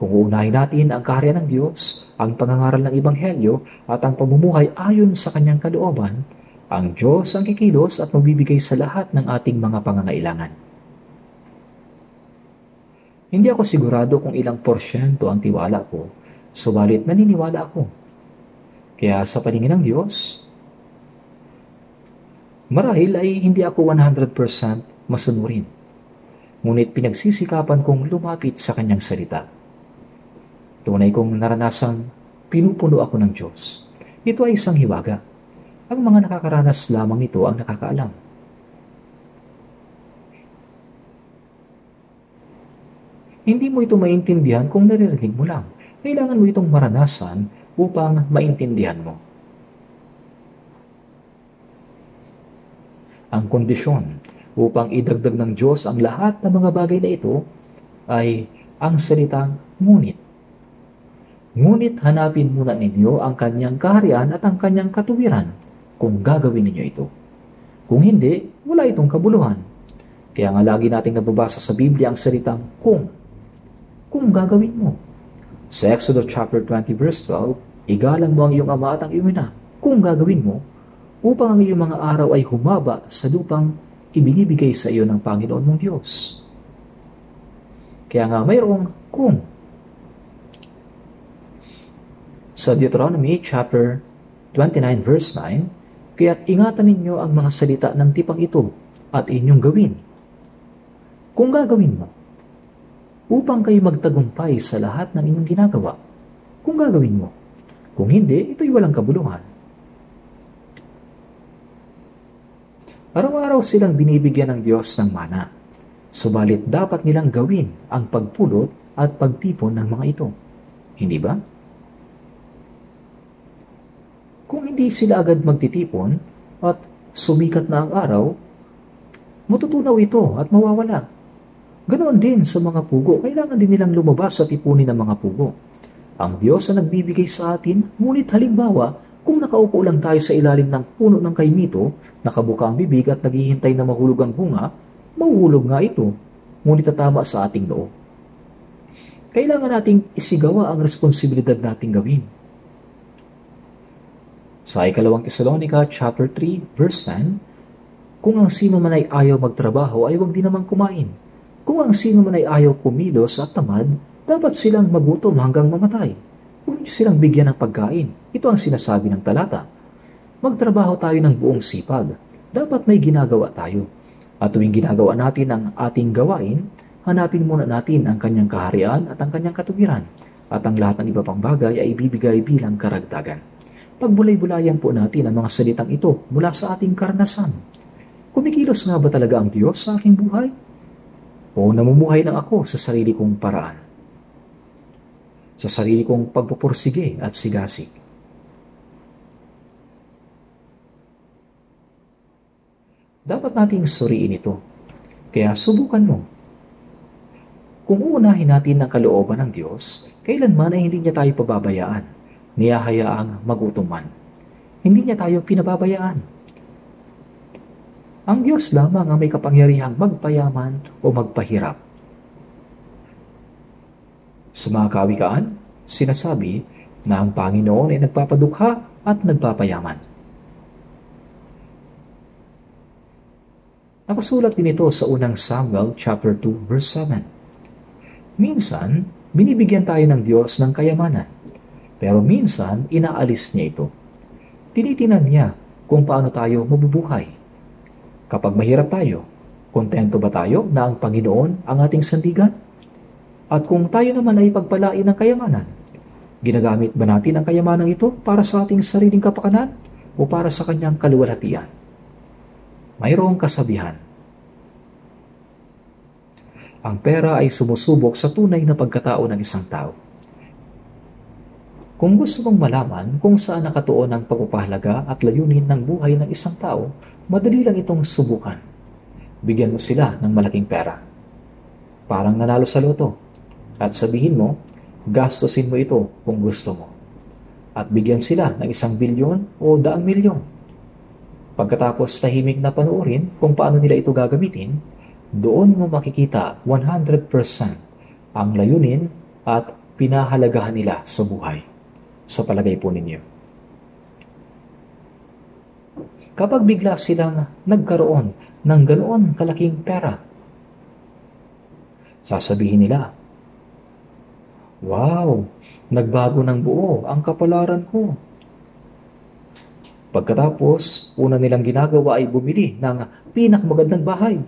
Kung uunahin natin ang kaharian ng Diyos, ang pangangaral ng Ebanghelyo at ang pamumuhay ayon sa kanyang kalooban, ang Diyos ang kikilos at magbibigay sa lahat ng ating mga pangangailangan. Hindi ako sigurado kung ilang porsyento ang tiwala ko, subalit naniniwala ako. Kaya sa paningin ng Diyos, marahil ay hindi ako 100% masunurin. Ngunit pinagsisikapan kong lumapit sa kanyang salita. Tunay kong naranasang pinupuno ako ng Diyos. Ito ay isang hiwaga. Ang mga nakakaranas lamang nito ang nakakaalam. Hindi mo ito maintindihan kung naririnig mo lang. Kailangan mo itong maranasan upang maintindihan mo. Ang kondisyon upang idagdag ng Diyos ang lahat ng mga bagay na ito ay ang salitang ngunit. Ngunit hanapin muna ninyo ang kanyang kaharian at ang kanyang katuwiran kung gagawin ninyo ito. Kung hindi, wala itong kabuluhan. Kaya nga lagi nating nababasa sa Biblia ang salitang kung gagawin mo. Sa Exodus chapter 20 verse 12, igalang mo ang iyong ama at ang iyong ina kung gagawin mo upang ang iyong mga araw ay humaba sa lupang ibinibigay sa iyo ng Panginoon mong Diyos. Kaya nga mayroong kung. Sa Deuteronomy chapter 29 verse 9, kaya't ingatan ninyo ang mga salita ng tipang ito at inyong gawin. Kung gagawin mo, upang kayo magtagumpay sa lahat ng inyong ginagawa. Kung gagawin mo. Kung hindi, ito'y walang kabuluhan. Araw-araw silang binibigyan ng Diyos ng mana. Subalit dapat nilang gawin ang pagpulot at pagtipon ng mga ito. Hindi ba? Kung hindi sila agad magtitipon at sumikat na ang araw, matutunaw ito at mawawala. Ganoon din sa mga pugo, kailangan din nilang lumabas at ipunin ang mga pugo. Ang Diyos ang nagbibigay sa atin, ngunit halimbawa, kung nakaupo lang tayo sa ilalim ng puno ng kaimito, nakabuka ang bibig at naghihintay na mahulog ang bunga, mahuhulog nga ito, ngunit tatama sa ating noo. Kailangan nating isigawa ang responsibilidad nating gawin. Sa ikalawang Tesalonica chapter 3 verse 10, kung ang sino man ay ayaw magtrabaho ay huwag din naman kumain. Kung ang sino man ay ayaw kumilos at tamad, dapat silang magutom hanggang mamatay. Huwag silang bigyan ng pagkain. Ito ang sinasabi ng talata. Magtrabaho tayo ng buong sipag. Dapat may ginagawa tayo. At tuwing ginagawa natin ang ating gawain, hanapin muna natin ang kanyang kaharian at ang kanyang katuwiran. At ang lahat ng iba pang bagay ay ibibigay bilang karagdagan. Pagbulay-bulayan po natin ang mga salitang ito mula sa ating karanasan. Kumikilos nga ba talaga ang Diyos sa aking buhay? O namumuhay lang ako sa sarili kong paraan? Sa sarili kong pagpupursige at sigasig? Dapat nating suriin ito. Kaya subukan mo. Kung uunahin natin ang kalooban ng Diyos, kailanman ay hindi niya tayo pababayaan. Niyahayaang magutuman. Hindi niya tayo pinababayaan. Ang Diyos lamang ang may kapangyarihang magpayaman o magpahirap. Sa mga kawikaan, sinasabi na ang Panginoon ay nagpapadukha at nagpapayaman. Nakasulat din ito sa unang Samuel chapter 2 verse 7. Minsan, binibigyan tayo ng Diyos ng kayamanan. Pero minsan, inaalis niya ito. Tinitinan niya kung paano tayo mabubuhay. Kapag mahirap tayo, kontento ba tayo na ang Panginoon ang ating sandigan? At kung tayo naman ay pagpalain ng kayamanan, ginagamit ba natin ang kayamanan ito para sa ating sariling kapakanan o para sa kanyang kaluwalhatian? Mayroong kasabihan. Ang pera ay sumusubok sa tunay na pagkatao ng isang tao. Kung gusto mong malaman kung saan nakatuon ang pagpapahalaga at layunin ng buhay ng isang tao, madali lang itong subukan. Bigyan mo sila ng malaking pera. Parang nanalo sa loto. At sabihin mo, gastusin mo ito kung gusto mo. At bigyan sila ng 1 bilyon o 100 milyon. Pagkatapos tahimik na panoorin kung paano nila ito gagamitin, doon mo makikita 100% ang layunin at pinahalagahan nila sa buhay. Sa palagay po ninyo. Kapag bigla silang nagkaroon ng ganoon kalaking pera, sasabihin nila, "Wow, nagbago ng buo ang kapalaran ko." Pagkatapos, una nilang ginagawa ay bumili ng pinakamagandang bahay.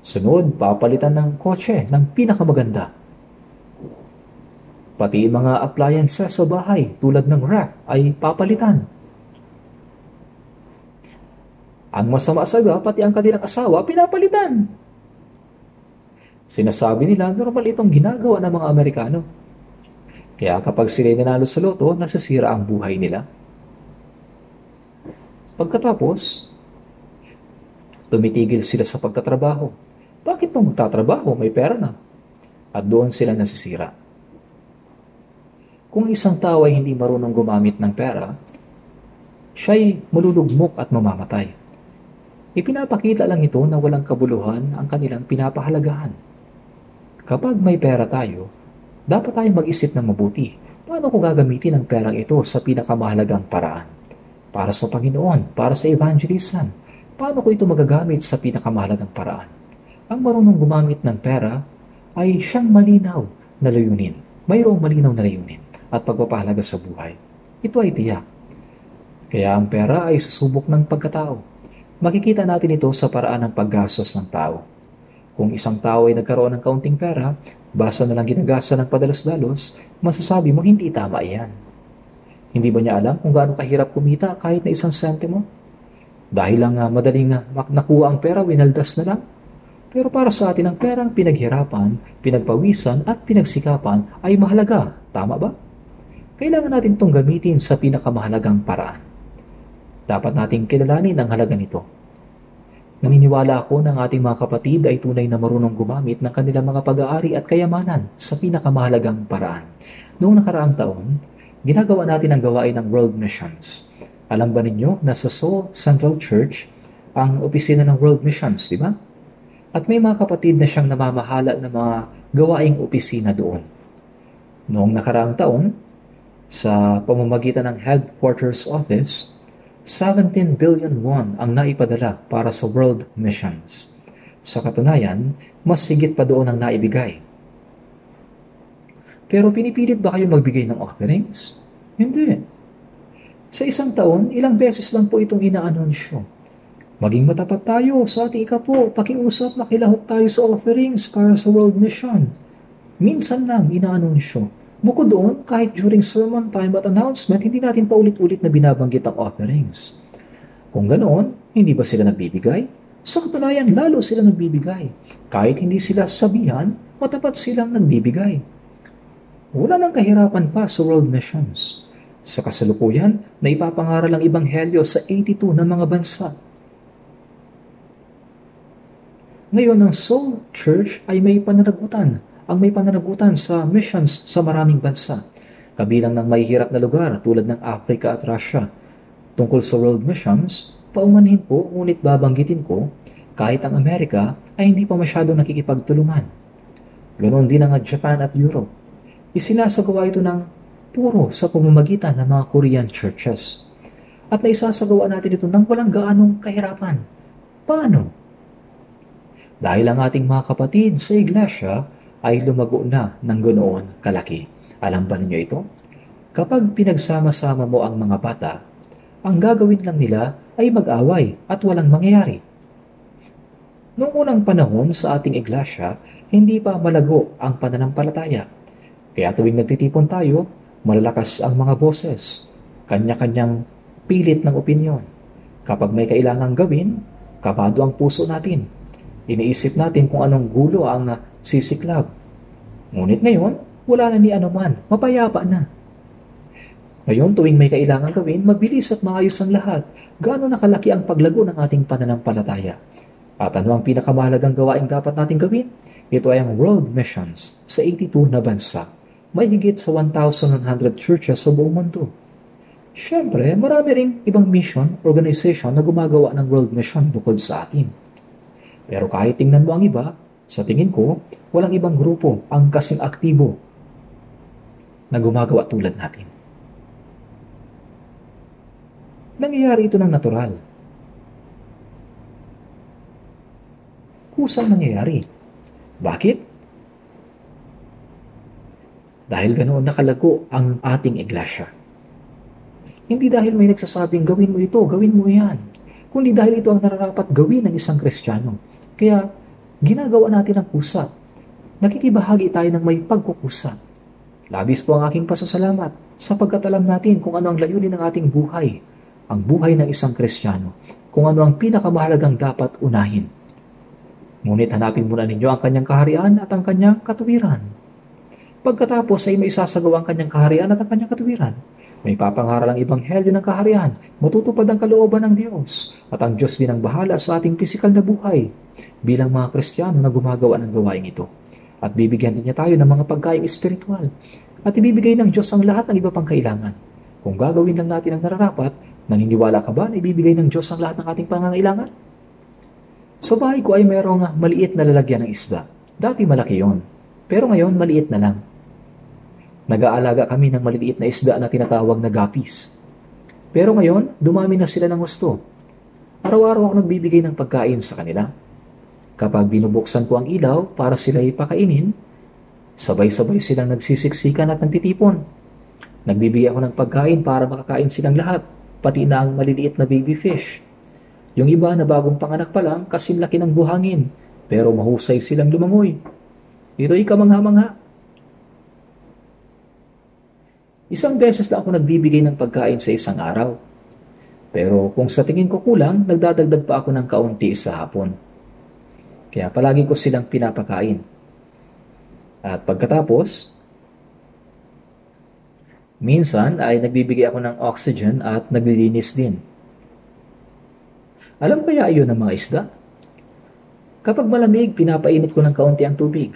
Sunod, papalitan ng kotse ng pinakamaganda. Pati mga appliances sa bahay tulad ng rack ay papalitan. Ang masama sa iba, pati ang kanilang asawa, pinapalitan. Sinasabi nila, normal itong ginagawa ng mga Amerikano. Kaya kapag sila'y nanalo sa loto, nasisira ang buhay nila. Pagkatapos, tumitigil sila sa pagtatrabaho. Bakit pa magtatrabaho? May pera na. At doon sila nasisira. Kung isang tao ay hindi marunong gumamit ng pera, siya'y malulugmok at mamamatay. Ipinapakita lang ito na walang kabuluhan ang kanilang pinapahalagahan. Kapag may pera tayo, dapat tayong mag-isip ng mabuti. Paano ko gagamitin ang perang ito sa pinakamahalagang paraan? Para sa Panginoon, para sa evangelism, Paano ko ito magagamit sa pinakamahalagang paraan? Ang marunong gumamit ng pera ay siyang malinaw na layunin. Mayroong malinaw na layunin at pagpapahalaga sa buhay. Ito ay tiyak. Kaya ang pera ay susubok ng pagkatao. Makikita natin ito sa paraan ng paggastos ng tao. Kung isang tao ay nagkaroon ng kaunting pera, basta na lang ginagasa ng padalos-dalos, masasabi mo hindi tama iyan. Hindi ba niya alam kung gaano kahirap kumita kahit na 1 sentimo? Dahil lang madaling nakuha ang pera, winaldas na lang. Pero para sa atin, ang perang pinaghirapan, pinagpawisan at pinagsikapan ay mahalaga. Tama ba? Kailangan natin itong gamitin sa pinakamahalagang paraan. Dapat nating kilalanin ang halaga nito. Naniniwala ako na ang ating mga kapatid ay tunay na marunong gumamit ng kanilang mga pag-aari at kayamanan sa pinakamahalagang paraan. Noong nakaraang taon, ginagawa natin ang gawain ng World Missions. Alam ba ninyo na sa Seoul Central Church ang opisina ng World Missions, di ba? At may mga kapatid na siyang namamahala ng mga gawaing opisina doon. Noong nakaraang taon, sa pamamagitan ng Headquarters Office, 17 billion won ang naipadala para sa World Missions. Sa katunayan, mas higit pa doon ang naibigay. Pero pinipilit ba kayo magbigay ng offerings? Hindi. Sa isang taon, ilang beses lang po itong inaanunsyo. Maging matapat tayo sa ating ikapo, pakiusap, makilahok tayo sa offerings para sa World Mission. Minsan lang inaanunsyo. Bukod doon, kahit during sermon time at announcement, hindi natin paulit-ulit na binabanggit ang offerings. Kung ganoon, hindi ba sila nagbibigay? Sa katunayan, lalo sila nagbibigay. Kahit hindi sila sabihan, matapat silang nagbibigay. Wala nang kahirapan pa sa World Missions. Sa kasalukuyan, na ipapangaral ang Ebanghelyo sa 82 na mga bansa. Ngayon, ang Seoul Church ay may pananagutan. Ang may pananagutan sa missions sa maraming bansa, kabilang ng mahihirap na lugar tulad ng Africa at Russia. Tungkol sa World Missions, paumanhin po, ngunit babanggitin ko, kahit ang Amerika ay hindi pa masyadong nakikipagtulungan. Ganoon din ang Japan at Europe. Isinasagawa ito ng puro sa pamamagitan ng mga Korean churches. At naisasagawa natin ito ng walang gaanong kahirapan. Paano? Dahil ang ating mga kapatid sa iglesia ay lumago na ng ganoon kalaki. Alam ba ninyo ito? Kapag pinagsama-sama mo ang mga bata, ang gagawin lang nila ay mag-away at walang mangyayari. Noong unang panahon sa ating iglesia, hindi pa malago ang pananampalataya. Kaya tuwing nagtitipon tayo, malalakas ang mga boses, kanya-kanyang pilit ng opinyon. Kapag may kailangang gawin, kabado ang puso natin. Iniisip natin kung anong gulo ang sisiklab. Ngunit ngayon, wala na ni anuman, mapayapa na. Ngayon, tuwing may kailangan gawin, mabilis at maayos ang lahat. Gaano nakalaki ang paglago ng ating pananampalataya. At ano ang pinakamahalagang gawain dapat natin gawin? Ito ay ang World Missions sa 82 na bansa. May higit sa 1,100 churches sa buong mundo. Siyempre, marami ring ibang mission, organization na gumagawa ng World Mission bukod sa atin. Pero kahit tingnan mo ang iba, sa tingin ko, walang ibang grupo ang kasing aktibo na gumagawa tulad natin. Nangyayari ito ng natural. Kusang nangyayari. Bakit? Dahil ganoon nakalago ang ating iglesia. Hindi dahil may nagsasabing gawin mo ito, gawin mo yan. Kundi dahil ito ang nararapat gawin ng isang Kristiyano. Kaya, ginagawa natin ang kusa. Nakikibahagi tayo ng may pagkukusa. Labis po ang aking pasasalamat sapagkat alam natin kung ano ang layunin ng ating buhay, ang buhay ng isang Kristiyano, kung ano ang pinakamahalagang dapat unahin. Ngunit hanapin muna ninyo ang kanyang kaharian at ang kanyang katuwiran. Pagkatapos ay may isasagawa ang kanyang kaharian at ang kanyang katuwiran. May papangaral ang Ebanghelyo ng kaharian, matutupad ang kalooban ng Diyos, at ang Diyos din ang bahala sa ating pisikal na buhay bilang mga Kristiyano na gumagawa ng gawain ito. At bibigyan din niya tayo ng mga pagkain espiritual, at ibibigay ng Diyos ang lahat ng iba pang kailangan. Kung gagawin lang natin ang nararapat, naniniwala ka ba na ibibigay ng Diyos ang lahat ng ating pangangailangan? Sa bahay ko ay merong maliit na lalagyan ng isda. Dati malaki yon, pero ngayon maliit na lang. Nag-aalaga kami ng maliliit na isda na tinatawag na guppies. Pero ngayon, dumami na sila ng gusto. Araw-araw ako nagbibigay ng pagkain sa kanila. Kapag binubuksan ko ang ilaw para sila ipakainin, sabay-sabay silang nagsisiksikan at nagtitipon. Nagbibigay ako ng pagkain para makakain silang lahat, pati na ang maliliit na baby fish. Yung iba na bagong panganak pa lang kasing laki ng buhangin, pero mahusay silang lumangoy. Ito'y kamangha-mangha. Isang beses lang ako nagbibigay ng pagkain sa isang araw. Pero kung sa tingin ko kulang, nagdadagdag pa ako ng kaunti sa hapon. Kaya palagi ko silang pinapakain. At pagkatapos, minsan ay nagbibigay ako ng oxygen at naglilinis din. Alam kaya iyon ng mga isda? Kapag malamig, pinapainit ko ng kaunti ang tubig.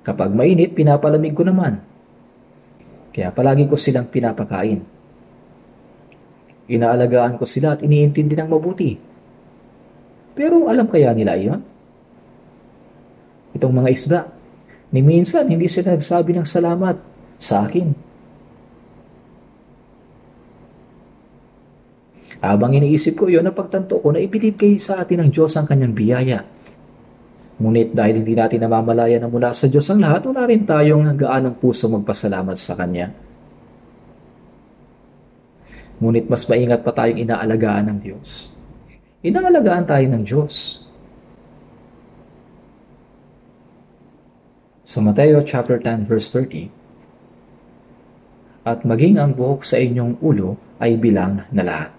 Kapag mainit, pinapalamig ko naman. Kaya palagi ko silang pinapakain. Inaalagaan ko sila at iniintindi ng mabuti. Pero alam kaya nila iyon? Itong mga isda, ni minsan hindi sila nagsabi ng salamat sa akin. Habang iniisip ko iyon, napagtanto ko na ibinibigay sa atin ng Diyos ang kanyang biyaya. Ngunit dahil hindi natin namamalaya na mula sa Diyos ang lahat, wala rin tayong gaanong puso magpasalamat sa Kanya. Ngunit mas maingat pa tayong inaalagaan ng Diyos. Inaalagaan tayo ng Diyos. Sa Mateo chapter 10 verse 30, at maging ang buhok sa inyong ulo ay bilang na lahat.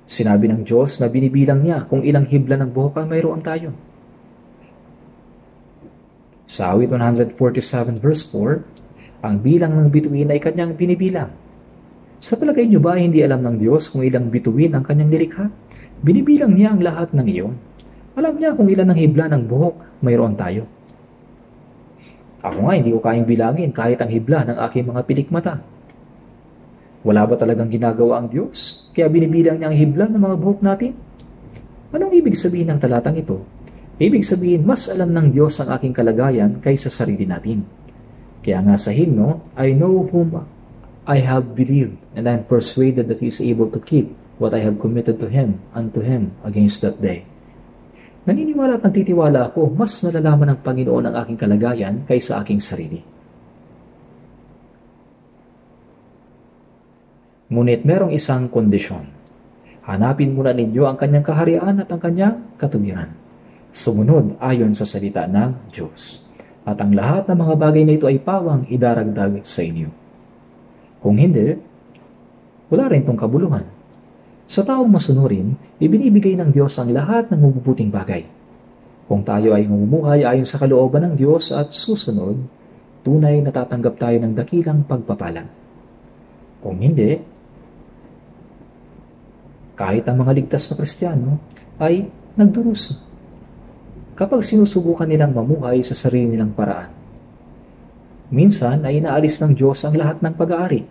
Sinabi ng Diyos na binibilang niya kung ilang hibla ng buhok ang mayroon tayo. Sa awit 147 verse 4, ang bilang ng bituin ay kanyang binibilang. Sa palagay niyo ba hindi alam ng Diyos kung ilang bituin ang kanyang nilikha? Binibilang niya ang lahat ng iyon. Alam niya kung ilan ang hibla ng buhok mayroon tayo. Ako nga hindi ko kayang bilangin kahit ang hibla ng aking mga pilikmata. Wala ba talagang ginagawa ang Diyos? Kaya binibilang niya ang hibla ng mga buhok natin? Anong ibig sabihin ng talatang ito? Ibig sabihin, mas alam ng Diyos ang aking kalagayan kaysa sarili natin. Kaya nga sa himno, I know whom I have believed, and I am persuaded that He is able to keep what I have committed to Him unto Him against that day. Naniniwala at nagtitiwala ako, mas nalalaman ng Panginoon ang aking kalagayan kaysa aking sarili. Ngunit merong isang kondisyon. Hanapin muna ninyo ang kanyang kaharian at ang kanyang katuwiran. Sumunod ayon sa salita ng Diyos. At ang lahat ng mga bagay na ito ay pawang idaragdag sa inyo. Kung hindi, wala rin itong kabuluhan. Sa taong masunurin, ibinibigay ng Diyos ang lahat ng mabubuting bagay. Kung tayo ay mamumuhay ayon sa kalooban ng Diyos at susunod, tunay natatanggap tayo ng dakilang pagpapala. Kung hindi, kahit ang mga ligtas na Kristiyano ay nagdurusa kapag sinusubukan nilang mamuhay sa sarili nilang paraan. Minsan ay inaalis ng Diyos ang lahat ng pag-aari.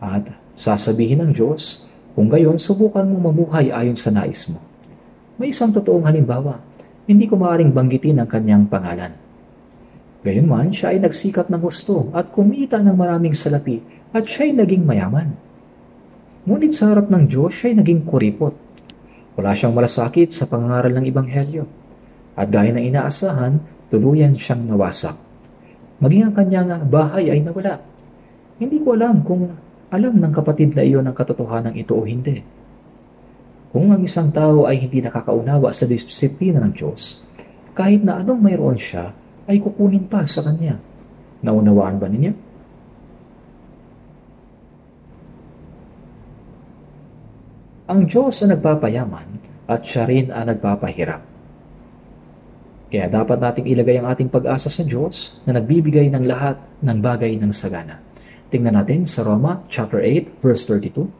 At sasabihin ng Diyos, kung gayon, subukan mong mamuhay ayon sa nais mo. May isang totoong halimbawa, hindi ko maaaring banggitin ang kanyang pangalan. Gayunman, siya ay nagsikap ng husto at kumita ng maraming salapi at siya ay naging mayaman. Ngunit sa harap ng Diyos, siya ay naging kuripot. Wala siyang malasakit sa pangangaral ng Ebanghelyo. At gaya ng inaasahan, tuluyan siyang nawasak. Maging ang kanyang bahay ay nawala. Hindi ko alam kung alam ng kapatid na iyon ang katotohanan ito o hindi. Kung ang isang tao ay hindi nakakaunawa sa disiplina ng Diyos, kahit na anong mayroon siya, ay kukunin pa sa kanya. Naunawaan ba ninyo? Ang Diyos ang nagpapayaman at siya rin ang nagpapahirap. Kaya dapat nating ilagay ang ating pag-asa sa Diyos na nagbibigay ng lahat ng bagay ng sagana. Tingnan natin sa Roma chapter 8 verse 32.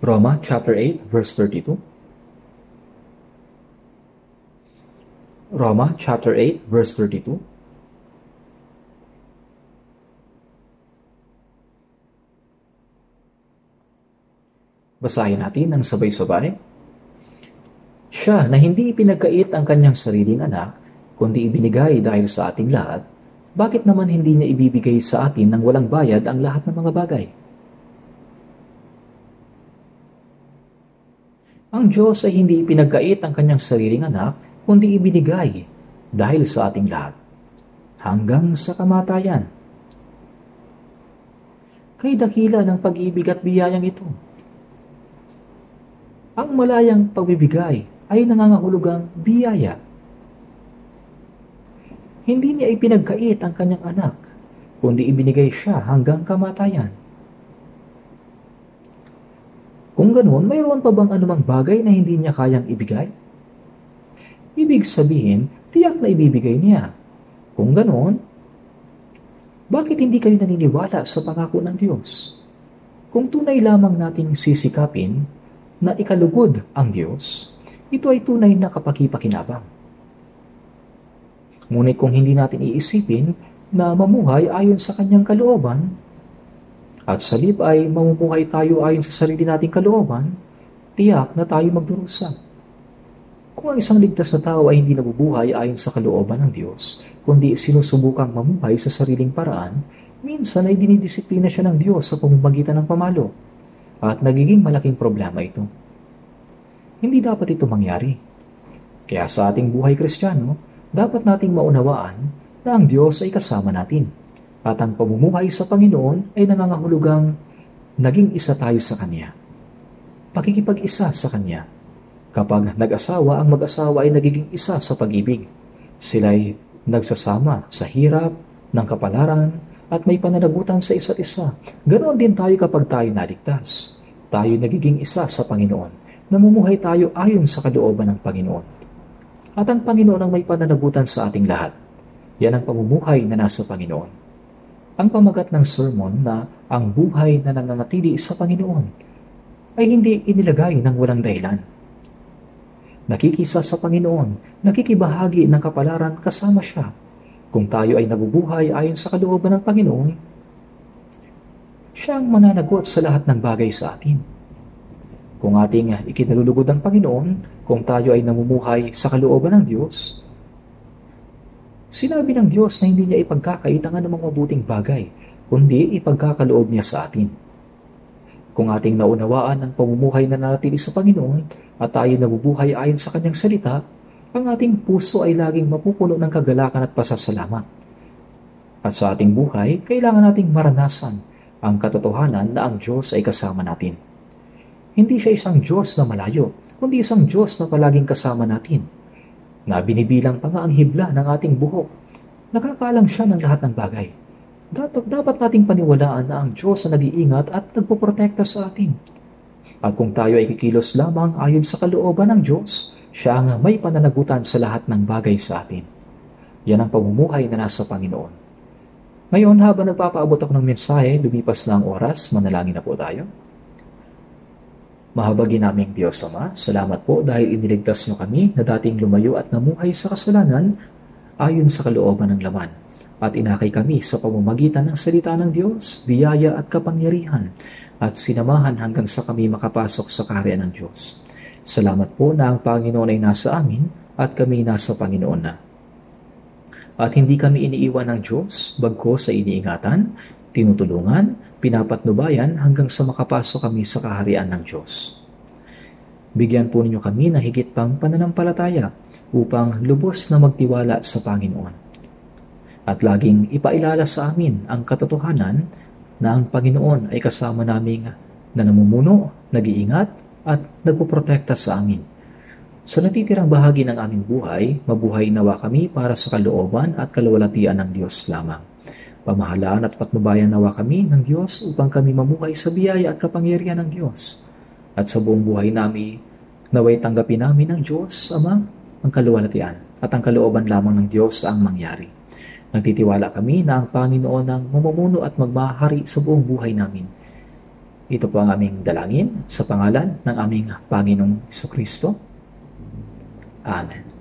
Roma chapter 8 verse 32. Roma chapter 8 verse 32. Basahin natin ng sabay-sabay. Siya na hindi ipinagkait ang kanyang sariling anak, kundi ibinigay dahil sa ating lahat, bakit naman hindi niya ibibigay sa atin ng walang bayad ang lahat ng mga bagay? Ang Diyos ay hindi ipinagkait ang kanyang sariling anak, kundi ibinigay dahil sa ating lahat, hanggang sa kamatayan. Kay dakila ng pag-ibig at biyayang ito. Ang malayang pagbibigay ay nangangahulugang biyaya. Hindi niya ipinagkait ang kanyang anak, kundi ibinigay siya hanggang kamatayan. Kung ganoon, mayroon pa bang anumang bagay na hindi niya kayang ibigay? Ibig sabihin, tiyak na ibibigay niya. Kung ganoon, bakit hindi kayo naniniwala sa pangako ng Diyos? Kung tunay lamang nating sisikapin na ikalugod ang Diyos, ito ay tunay na kapakipakinabang. Ngunit kung hindi natin iisipin na mamuhay ayon sa kanyang kalooban, at sa halip ay mamumuhay tayo ayon sa sarili nating kalooban, tiyak na tayo magdurusa. Kung ang isang ligtas na tao ay hindi nabubuhay ayon sa kalooban ng Diyos, kundi sinusubukang mamuhay sa sariling paraan, minsan ay dinidisiplina siya ng Diyos sa pamamagitan ng pamalo, at nagiging malaking problema ito. Hindi dapat ito mangyari. Kaya sa ating buhay Kristiyano, dapat nating maunawaan na ang Diyos ay kasama natin. At ang pamumuhay sa Panginoon ay nangangahulugang naging isa tayo sa Kanya. Pakikipag-isa sa Kanya. Kapag nag-asawa, ang mag-asawa ay nagiging isa sa pag-ibig. Sila'y nagsasama sa hirap, ng kapalaran, at may pananagutan sa isa't isa. Ganoon din tayo kapag tayo naligtas. Tayo nagiging isa sa Panginoon. Namumuhay tayo ayon sa kalooban ng Panginoon. At ang Panginoon ang may pananagutan sa ating lahat. Yan ang pamumuhay na nasa Panginoon. Ang pamagat ng sermon na ang buhay na nananatili sa Panginoon ay hindi inilagay ng walang dahilan. Nakikisa sa Panginoon, nakikibahagi ng kapalaran kasama siya. Kung tayo ay nabubuhay ayon sa kalooban ng Panginoon, siya ang mananagot sa lahat ng bagay sa atin. Kung ating ikinalulugod ang Panginoon, kung tayo ay namumuhay sa kalooban ng Diyos, sinabi ng Diyos na hindi niya ipagkakait ang anumang mabuting bagay, kundi ipagkakaloob niya sa atin. Kung ating naunawaan ang pamumuhay na nanatili sa Panginoon at tayo nabubuhay ayon sa Kanyang salita, ang ating puso ay laging mapupuno ng kagalakan at pasasalamat. At sa ating buhay, kailangan nating maranasan ang katotohanan na ang Diyos ay kasama natin. Hindi siya isang Diyos na malayo, kundi isang Diyos na palaging kasama natin, na binibilang pa nga ang hibla ng ating buhok. Nakakaalam siya ng lahat ng bagay. Dapat nating paniwalaan na ang Diyos na nag-iingat at nagpoprotekta sa atin. At kung tayo ay kikilos lamang ayon sa kalooban ng Diyos, siya ang may pananagutan sa lahat ng bagay sa atin. Yan ang pamumuhay na nasa Panginoon. Ngayon, habang nagpapaabot ako ng mensahe, lumipas na ang oras, manalangin na po tayo. Mahabagin naming Diyos Ama, salamat po dahil iniligtas niyo kami na dating lumayo at namuhay sa kasalanan ayon sa kalooban ng laman. At inakay kami sa pamamagitan ng salita ng Diyos, biyaya at kapangyarihan, at sinamahan hanggang sa kami makapasok sa kaharian ng Diyos. Salamat po na ang Panginoon ay nasa amin at kami nasa Panginoon na. At hindi kami iniiwan ng Diyos, bagkus sa iniingatan, tinutulungan, pinapatnubayan hanggang sa makapasok kami sa kaharian ng Diyos. Bigyan po ninyo kami ng higit pang pananampalataya upang lubos na magtiwala sa Panginoon. At laging ipailala sa amin ang katotohanan na ang Panginoon ay kasama naming na namumuno, nag-iingat at nagpoprotekta sa amin. Sa natitirang bahagi ng aming buhay, mabuhay nawa kami para sa kalooban at kaluwalhatian ng Diyos lamang. Pamahalaan at patnubayan nawa kami ng Diyos upang kami mamuhay sa biyaya at kapangyarihan ng Diyos. At sa buong buhay namin, naway tanggapin namin ng Diyos, Ama, ang kaluwalhatian at ang kalooban lamang ng Diyos ang mangyari. Nagtitiwala kami na ang Panginoon ang mamumuno at magmahari sa buong buhay namin. Ito po ang aming dalangin sa pangalan ng aming Panginoong Jesucristo. Amen.